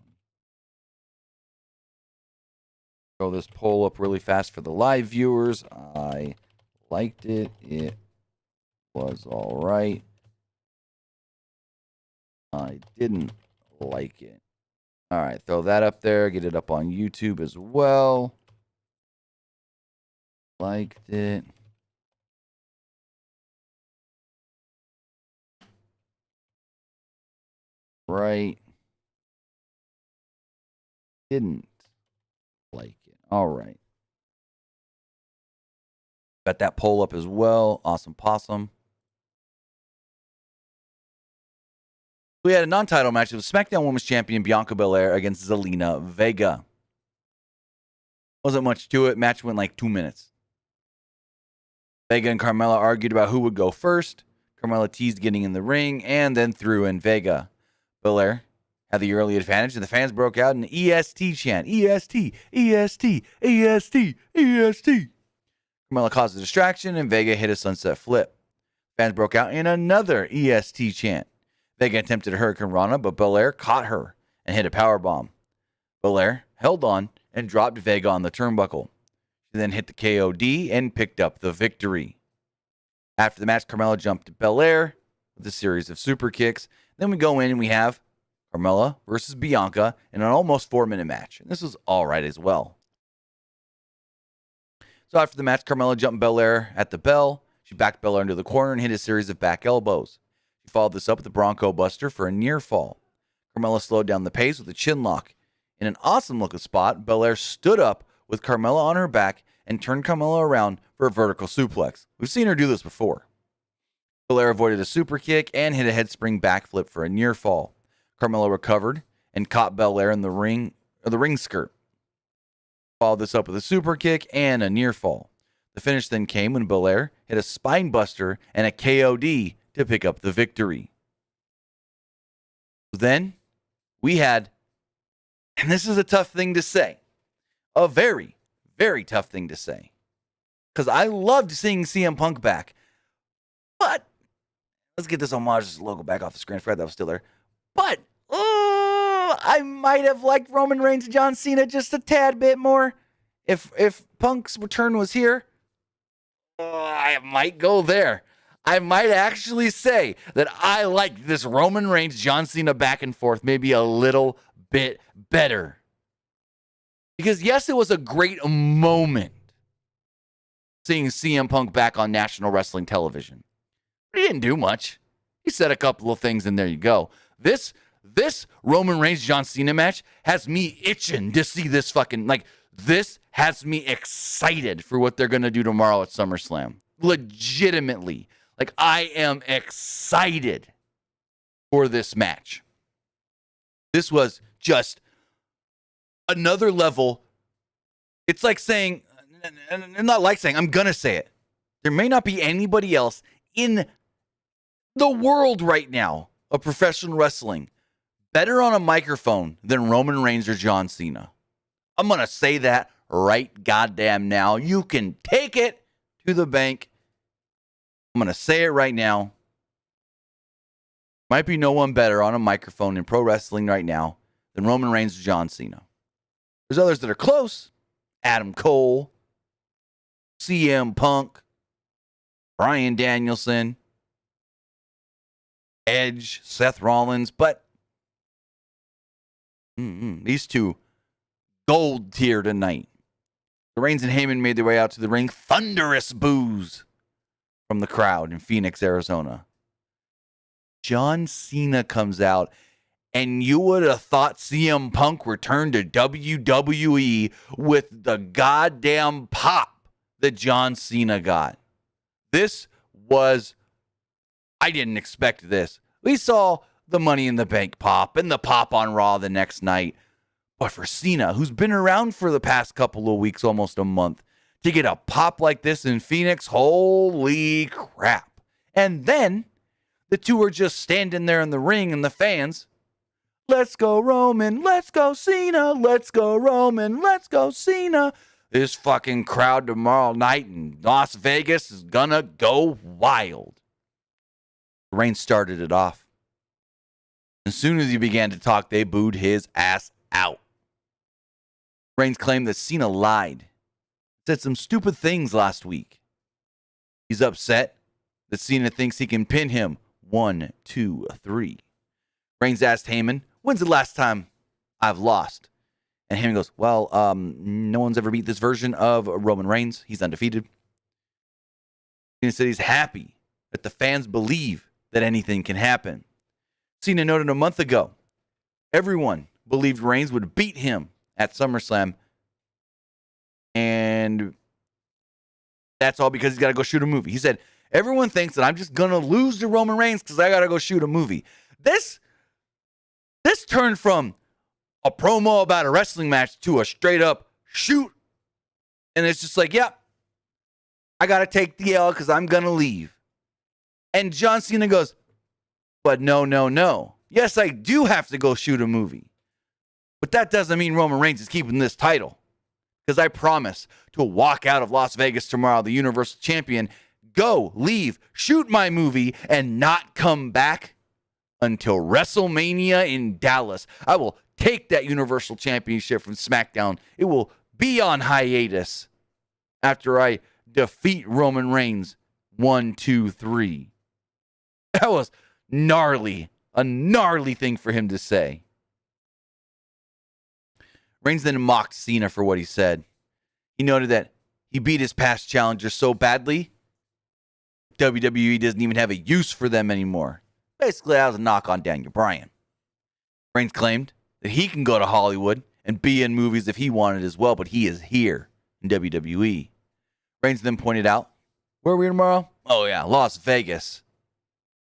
Throw this poll up really fast for the live viewers. I liked it. It was all right. I didn't like it. All right, throw that up there. Get it up on YouTube as well. Liked it. Right. Didn't like it. All right. Got that poll up as well. Awesome possum. We had a non-title match. It was SmackDown Women's Champion Bianca Belaire against Zelena Vega. Wasn't much to it. Match went like 2 minutes. Vega and Carmella argued about who would go first. Carmella teased getting in the ring and then threw in Vega. Bellaire had the early advantage, and the fans broke out in an EST chant. EST, EST, EST, EST. Carmella caused a distraction, and Vega hit a sunset flip. Fans broke out in another EST chant. Vega attempted a Hurricane Rana, but Bellaire caught her and hit a powerbomb. Bellaire held on and dropped Vega on the turnbuckle. She then hit the KOD and picked up the victory. After the match, Carmella jumped Bellaire with a series of super kicks. Then we go in and we have Carmella versus Bianca in an almost 4-minute match. And this was all right as well. So after the match, Carmella jumped Bellaire at the bell. She backed Bellaire into the corner and hit a series of back elbows. She followed this up with a Bronco Buster for a near fall. Carmella slowed down the pace with a chin lock. In an awesome looking spot, Bellaire stood up with Carmella on her back and turned Carmella around for a vertical suplex. We've seen her do this before. Bellaire avoided a super kick and hit a head spring backflip for a near fall. Carmella recovered and caught Bellaire in the ring skirt. Followed this up with a super kick and a near fall. The finish then came when Bellaire hit a spine buster and a KOD to pick up the victory. Then we had, and this is a tough thing to say, a very, very tough thing to say, because I loved seeing CM Punk back. But let's get this homage logo back off the screen. I forgot that was still there. But I might have liked Roman Reigns and John Cena just a tad bit more. If Punk's return was here, I might go there. I might actually say that I like this Roman Reigns, John Cena back and forth maybe a little bit better. Because yes, it was a great moment seeing CM Punk back on national wrestling television. But he didn't do much. He said a couple of things and there you go. This Roman Reigns, John Cena match has me itching to see this this has me excited for what they're going to do tomorrow at SummerSlam. Legitimately. I am excited for this match. This was just another level. It's like saying, and not like saying, I'm going to say it. There may not be anybody else in the world right now of professional wrestling better on a microphone than Roman Reigns or John Cena. I'm going to say that right goddamn now. You can take it to the bank. I'm going to say it right now. Might be no one better on a microphone in pro wrestling right now than Roman Reigns or John Cena. There's others that are close. Adam Cole, CM Punk, Bryan Danielson, Edge, Seth Rollins, but these two gold tier tonight. The Reigns and Heyman made their way out to the ring. Thunderous boos from the crowd in Phoenix, Arizona. John Cena comes out, and you would have thought CM Punk returned to WWE with the goddamn pop that John Cena got. I didn't expect this. We saw the Money in the Bank pop and the pop on Raw the next night. But for Cena, who's been around for the past couple of weeks, almost a month, to get a pop like this in Phoenix, holy crap. And then the two are just standing there in the ring and the fans, let's go Roman, let's go Cena, let's go Roman, let's go Cena. This fucking crowd tomorrow night in Las Vegas is gonna go wild. Reigns started it off. As soon as he began to talk, they booed his ass out. Reigns claimed that Cena lied, said some stupid things last week. He's upset that Cena thinks he can pin him 1, 2, 3. Reigns asked Heyman, when's the last time I've lost? And Heyman goes, well, no one's ever beat this version of Roman Reigns. He's undefeated. Cena said he's happy that the fans believe that anything can happen. Cena noted a month ago, everyone believed Reigns would beat him at SummerSlam. And that's all because he's got to go shoot a movie. He said, everyone thinks that I'm just going to lose to Roman Reigns because I got to go shoot a movie. This turned from a promo about a wrestling match to a straight up shoot. And it's just like, yep, I got to take the L because I'm going to leave. And John Cena goes, but no. Yes, I do have to go shoot a movie. But that doesn't mean Roman Reigns is keeping this title. Because I promise to walk out of Las Vegas tomorrow, the Universal Champion, go, leave, shoot my movie, and not come back until WrestleMania in Dallas. I will take that Universal Championship from SmackDown. It will be on hiatus after I defeat Roman Reigns 1, 2, 3. That was gnarly. A gnarly thing for him to say. Reigns then mocked Cena for what he said. He noted that he beat his past challengers so badly, WWE doesn't even have a use for them anymore. Basically, that was a knock on Daniel Bryan. Reigns claimed that he can go to Hollywood and be in movies if he wanted as well, but he is here in WWE. Reigns then pointed out, where are we tomorrow? Oh yeah, Las Vegas.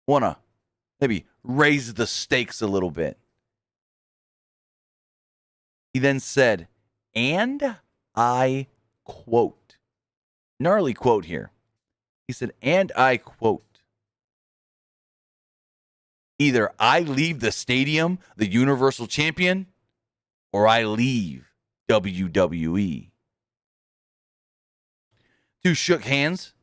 Wanna maybe raise the stakes a little bit. He then said, and I quote, gnarly quote here. He said, and I quote, either I leave the stadium the Universal Champion or I leave WWE. Two shook hands,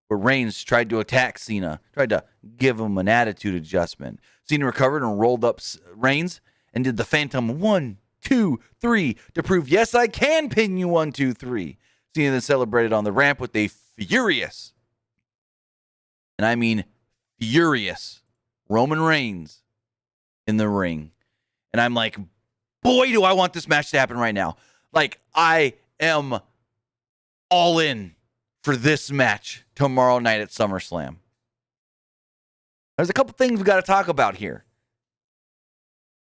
but Reigns tried to attack Cena, tried to give him an attitude adjustment. Cena recovered and rolled up Reigns and did the Phantom 1, 2, 3 to prove, yes, I can pin you 1, 2, 3. Cena then celebrated on the ramp with a furious, and I mean furious, Roman Reigns in the ring. And I'm like, boy, do I want this match to happen right now. Like, I am all in for this match tomorrow night at SummerSlam. There's a couple things we got to talk about here.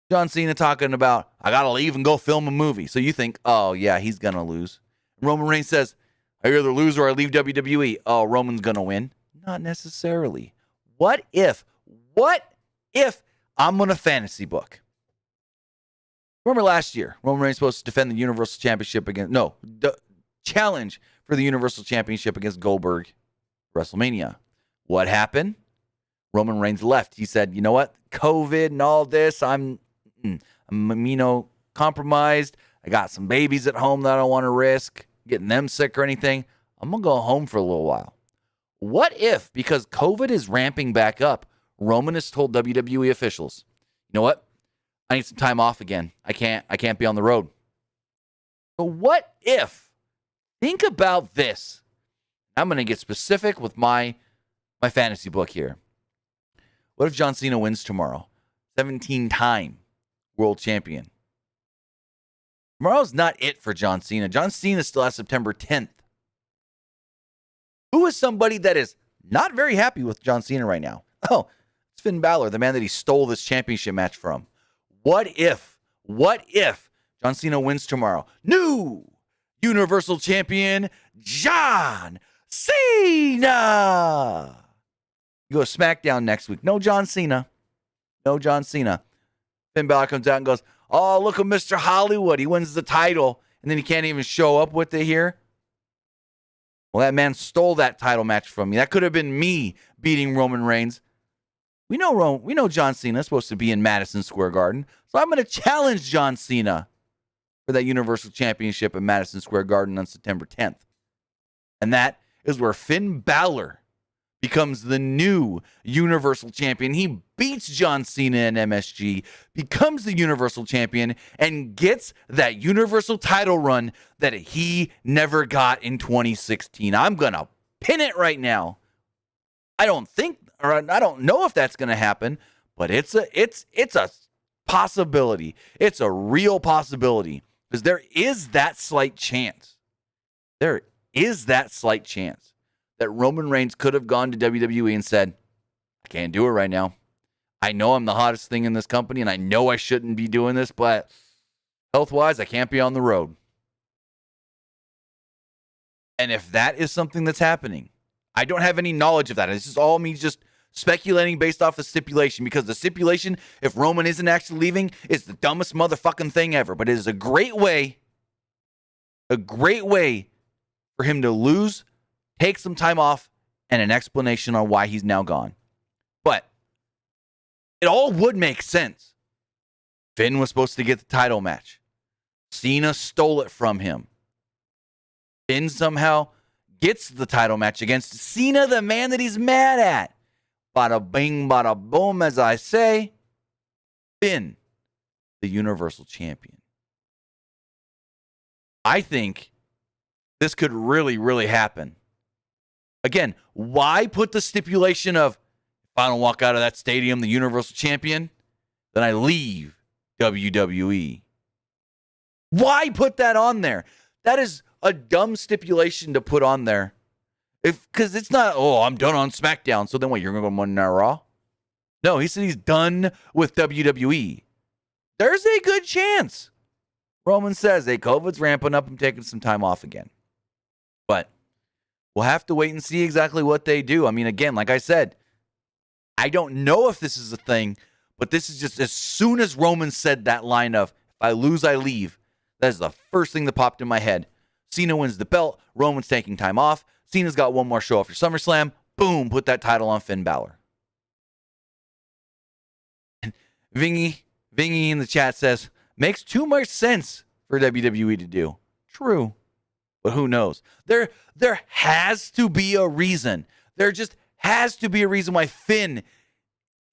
John Cena talking about, I got to leave and go film a movie. So you think, oh, yeah, he's going to lose. Roman Reigns says, I either lose or I leave WWE. Oh, Roman's going to win. Not necessarily. What if I'm going to fantasy book? Remember last year, Roman Reigns was supposed to defend the Universal Championship challenge for the Universal Championship against Goldberg WrestleMania. What happened? Roman Reigns left. He said, you know what? COVID and all this, I'm immunocompromised. I got some babies at home that I don't want to risk getting them sick or anything. I'm going to go home for a little while. What if, because COVID is ramping back up, Roman has told WWE officials, you know what? I need some time off again. I can't be on the road. So what if, think about this. I'm going to get specific with my fantasy book here. What if John Cena wins tomorrow? 17-time world champion. Tomorrow's not it for John Cena. John Cena still has September 10th. Who is somebody that is not very happy with John Cena right now? Oh, it's Finn Balor, the man that he stole this championship match from. What if John Cena wins tomorrow? New Universal Champion John Cena. You go to Smackdown next week. No John Cena. Finn Balor comes out and goes, oh, look at Mr. Hollywood. He wins the title, and then he can't even show up with it here. Well, that man stole that title match from me. That could have been me beating Roman Reigns. We know John Cena is supposed to be in Madison Square Garden, so I'm going to challenge John Cena for that Universal Championship at Madison Square Garden on September 10th. And that is where Finn Balor becomes the new Universal Champion. He beats John Cena in MSG, becomes the Universal Champion, and gets that Universal title run that he never got in 2016. I'm going to pin it right now. I don't know if that's going to happen, but it's a possibility. It's a real possibility because there is that slight chance. There is that slight chance that Roman Reigns could have gone to WWE and said, I can't do it right now. I know I'm the hottest thing in this company, and I know I shouldn't be doing this, but health-wise, I can't be on the road. And if that is something that's happening, I don't have any knowledge of that. This is all me just speculating based off the stipulation, because the stipulation, if Roman isn't actually leaving, is the dumbest motherfucking thing ever. But it is a great way for him to lose, take some time off, and an explanation on why he's now gone. But it all would make sense. Finn was supposed to get the title match. Cena stole it from him. Finn somehow gets the title match against Cena, the man that he's mad at. Bada bing, bada boom, as I say. Finn, the Universal Champion. I think this could really, really happen. Again, why put the stipulation of, if I don't walk out of that stadium the Universal Champion, then I leave WWE? Why put that on there? That is a dumb stipulation to put on there. Because it's not, I'm done on SmackDown. So then what, you're going to go Monday Night Raw? No, he said he's done with WWE. There's a good chance. Roman says, hey, COVID's ramping up. I'm taking some time off again. But we'll have to wait and see exactly what they do. I mean, again, like I said, I don't know if this is a thing, but this is just as soon as Roman said that line of, if I lose, I leave, That is the first thing that popped in my head. Cena wins the belt. Roman's taking time off. Cena's got one more show after SummerSlam. Boom, put that title on Finn Balor. Vingy in the chat says, makes too much sense for WWE to do. True. But who knows? There has to be a reason. There just has to be a reason why Finn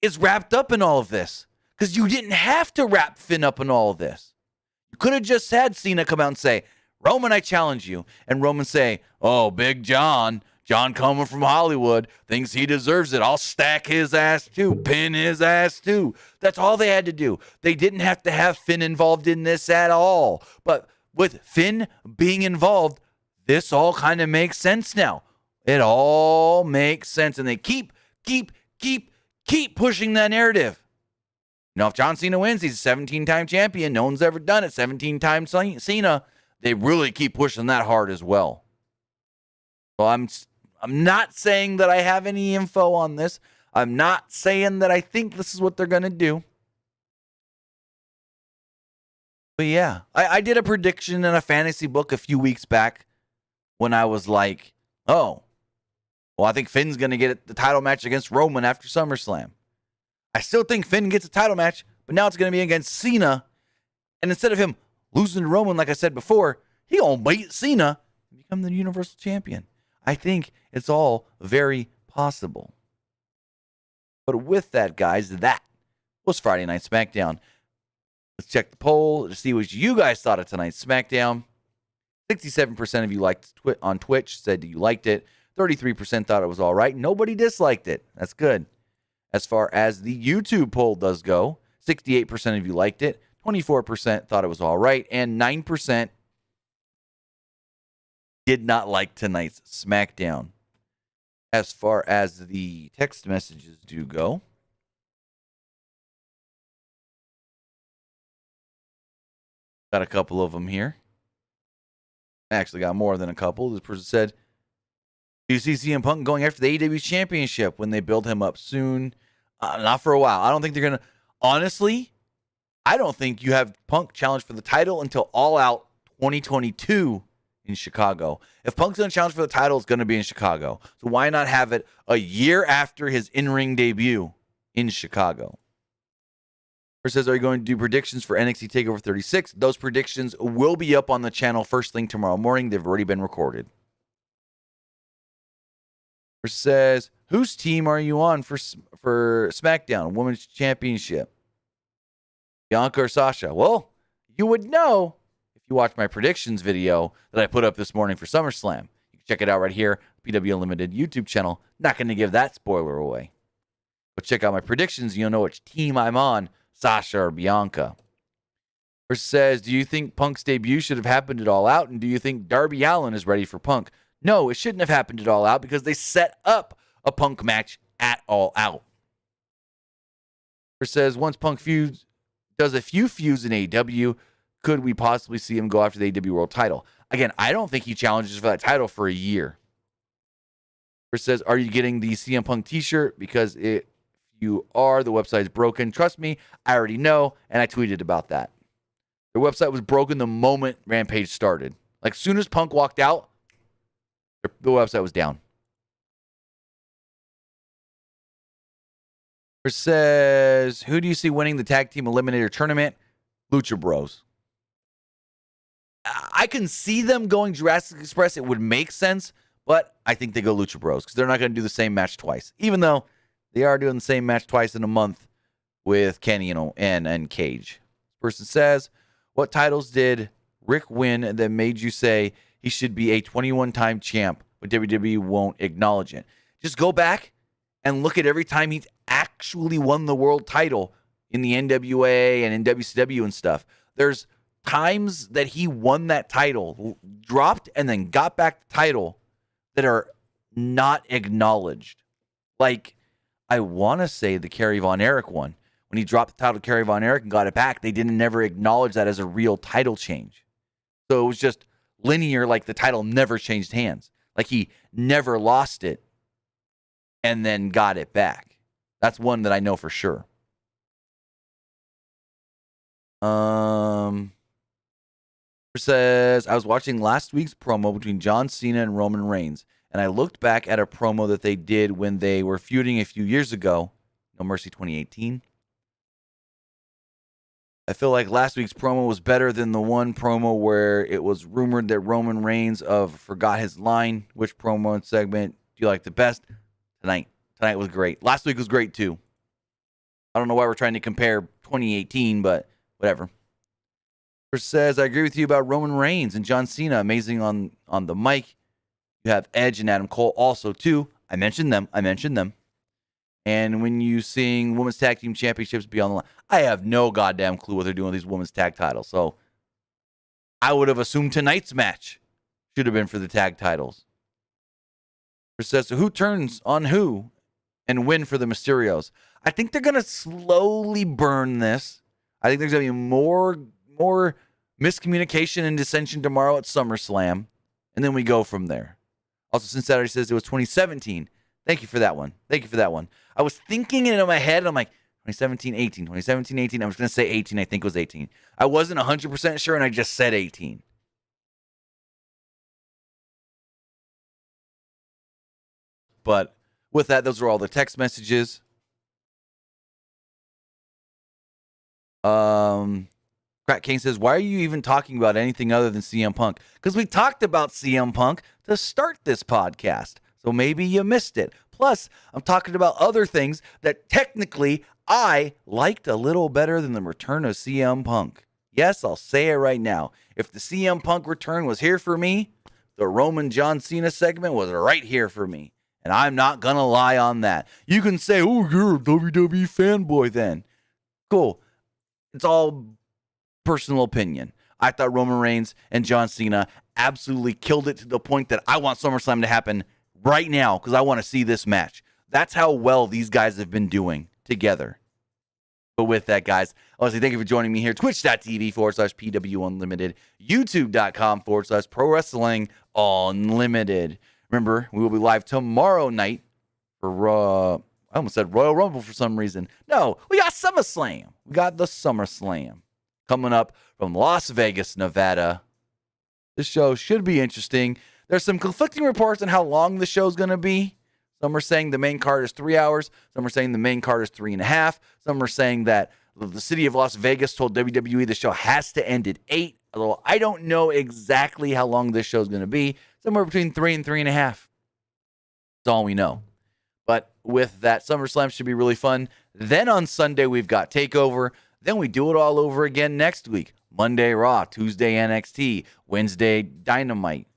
is wrapped up in all of this. Because you didn't have to wrap Finn up in all of this. You could have just had Cena come out and say, Roman, I challenge you. And Roman say, oh, Big John coming from Hollywood, thinks he deserves it. I'll stack his ass too, pin his ass too. That's all they had to do. They didn't have to have Finn involved in this at all. But with Finn being involved, this all kind of makes sense now. It all makes sense. And they keep pushing that narrative. You know, if John Cena wins, he's a 17-time champion. No one's ever done it. 17 times Cena. They really keep pushing that hard as well. So I'm not saying that I have any info on this. I'm not saying that I think this is what they're going to do. But yeah, I did a prediction in a fantasy book a few weeks back when I was like, oh, well, I think Finn's going to get the title match against Roman after SummerSlam. I still think Finn gets a title match, but now it's going to be against Cena. And instead of him losing to Roman, like I said before, he going to beat Cena and become the Universal Champion. I think it's all very possible. But with that, guys, that was Friday Night SmackDown. Let's check the poll to see what you guys thought of tonight's SmackDown. 67% of you liked on Twitch, said you liked it. 33% thought it was all right. Nobody disliked it. That's good. As far as the YouTube poll does go, 68% of you liked it. 24% thought it was all right. And 9% did not like tonight's SmackDown. As far as the text messages do go, got a couple of them here. I actually got more than a couple. This person said, do you see CM Punk going after the AEW Championship when they build him up soon? Not for a while. I don't think they're going to. Honestly, I don't think you have Punk challenge for the title until All Out 2022 in Chicago. If Punk's going to challenge for the title, it's going to be in Chicago. So why not have it a year after his in-ring debut in Chicago? Or says, are you going to do predictions for NXT TakeOver 36? Those predictions will be up on the channel first thing tomorrow morning. They've already been recorded. Or says, whose team are you on for SmackDown Women's Championship? Bianca or Sasha? Well, you would know if you watch my predictions video that I put up this morning for SummerSlam. You can check it out right here, PW Unlimited YouTube channel. Not going to give that spoiler away. But check out my predictions. You'll know which team I'm on, Sasha or Bianca. Or says, do you think Punk's debut should have happened at All Out? And do you think Darby Allin is ready for Punk? No, it shouldn't have happened at All Out because they set up a Punk match at All Out. Or says, once Punk does a few feuds in AEW, could we possibly see him go after the AEW World title? Again, I don't think he challenges for that title for a year. Or says, are you getting the CM Punk T-shirt? Because if you are, the website's broken. Trust me, I already know, and I tweeted about that. The website was broken the moment Rampage started. Like, as soon as Punk walked out, the website was down. Or says, who do you see winning the Tag Team Eliminator Tournament? Lucha Bros. I can see them going Jurassic Express. It would make sense, but I think they go Lucha Bros because they're not going to do the same match twice, even though they are doing the same match twice in a month with Kenny and Cage. This person says, what titles did Rick win that made you say he should be a 21-time champ, but WWE won't acknowledge it? Just go back and look at every time he's actually won the world title in the NWA and in WCW and stuff. There's times that he won that title, dropped, and then got back the title that are not acknowledged. Like, I want to say the Kerry Von Erich one. When he dropped the title to Kerry Von Erich and got it back, they didn't never acknowledge that as a real title change. So it was just linear, like the title never changed hands. Like he never lost it and then got it back. That's one that I know for sure. Says, I was watching last week's promo between John Cena and Roman Reigns, and I looked back at a promo that they did when they were feuding a few years ago. No Mercy 2018. I feel like last week's promo was better than the one promo where it was rumored that Roman Reigns forgot his line. Which promo and segment do you like the best? Tonight was great. Last week was great too. I don't know why we're trying to compare 2018, but whatever. Says, I agree with you about Roman Reigns and John Cena. Amazing on the mic. You have Edge and Adam Cole also too. I mentioned them. And when you sing Women's Tag Team Championships be on the line, I have no goddamn clue what they're doing with these women's tag titles. So I would have assumed tonight's match should have been for the tag titles. Says, so who turns on who and win for the Mysterios? I think they're going to slowly burn this. I think there's going to be more miscommunication and dissension tomorrow at SummerSlam, and then we go from there. Also, since Saturday says it was 2017. Thank you for that one. I was thinking it in my head, and I'm like, 2017, 18. 2017, 18. I was going to say 18. I think it was 18. I wasn't 100% sure, and I just said 18. But with that, those are all the text messages. Crack King says, why are you even talking about anything other than CM Punk? Because we talked about CM Punk to start this podcast. So maybe you missed it. Plus, I'm talking about other things that technically I liked a little better than the return of CM Punk. Yes, I'll say it right now. If the CM Punk return was here for me, the Roman John Cena segment was right here for me. And I'm not going to lie on that. You can say, oh, you're a WWE fanboy then. Cool. It's all personal opinion. I thought Roman Reigns and John Cena absolutely killed it to the point that I want SummerSlam to happen right now because I want to see this match. That's how well these guys have been doing together. But with that, guys, I want to say thank you for joining me here. Twitch.tv/PW Unlimited. YouTube.com/Pro Wrestling Unlimited. Remember, we will be live tomorrow night for I almost said Royal Rumble for some reason. No, we got SummerSlam. We got the SummerSlam coming up from Las Vegas, Nevada. This show should be interesting. There's some conflicting reports on how long the show's going to be. Some are saying the main card is 3 hours. Some are saying the main card is 3.5. Some are saying that the city of Las Vegas told WWE the show has to end at 8. Although I don't know exactly how long this show is going to be. Somewhere between 3 and 3.5. That's all we know. But with that, SummerSlam should be really fun. Then on Sunday, we've got TakeOver. Then we do it all over again next week. Monday, Raw. Tuesday, NXT. Wednesday, Dynamite.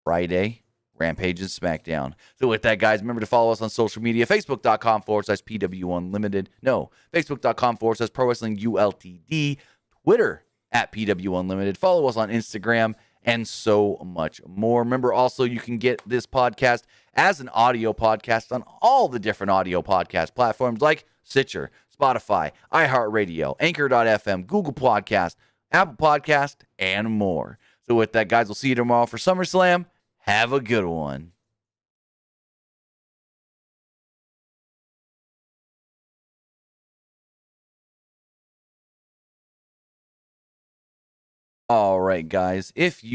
Friday, Rampage and Smackdown. So with that, guys, remember to follow us on social media. Facebook.com/PW Unlimited. No, Facebook.com/Pro Wrestling ULTD. Twitter @PW Unlimited. Follow us on Instagram and so much more. Remember also, you can get this podcast as an audio podcast on all the different audio podcast platforms like Stitcher, Spotify, iHeartRadio, Anchor.fm, Google Podcast, Apple Podcast, and more. So with that, guys, we'll see you tomorrow for SummerSlam. Have a good one. All right, guys, if you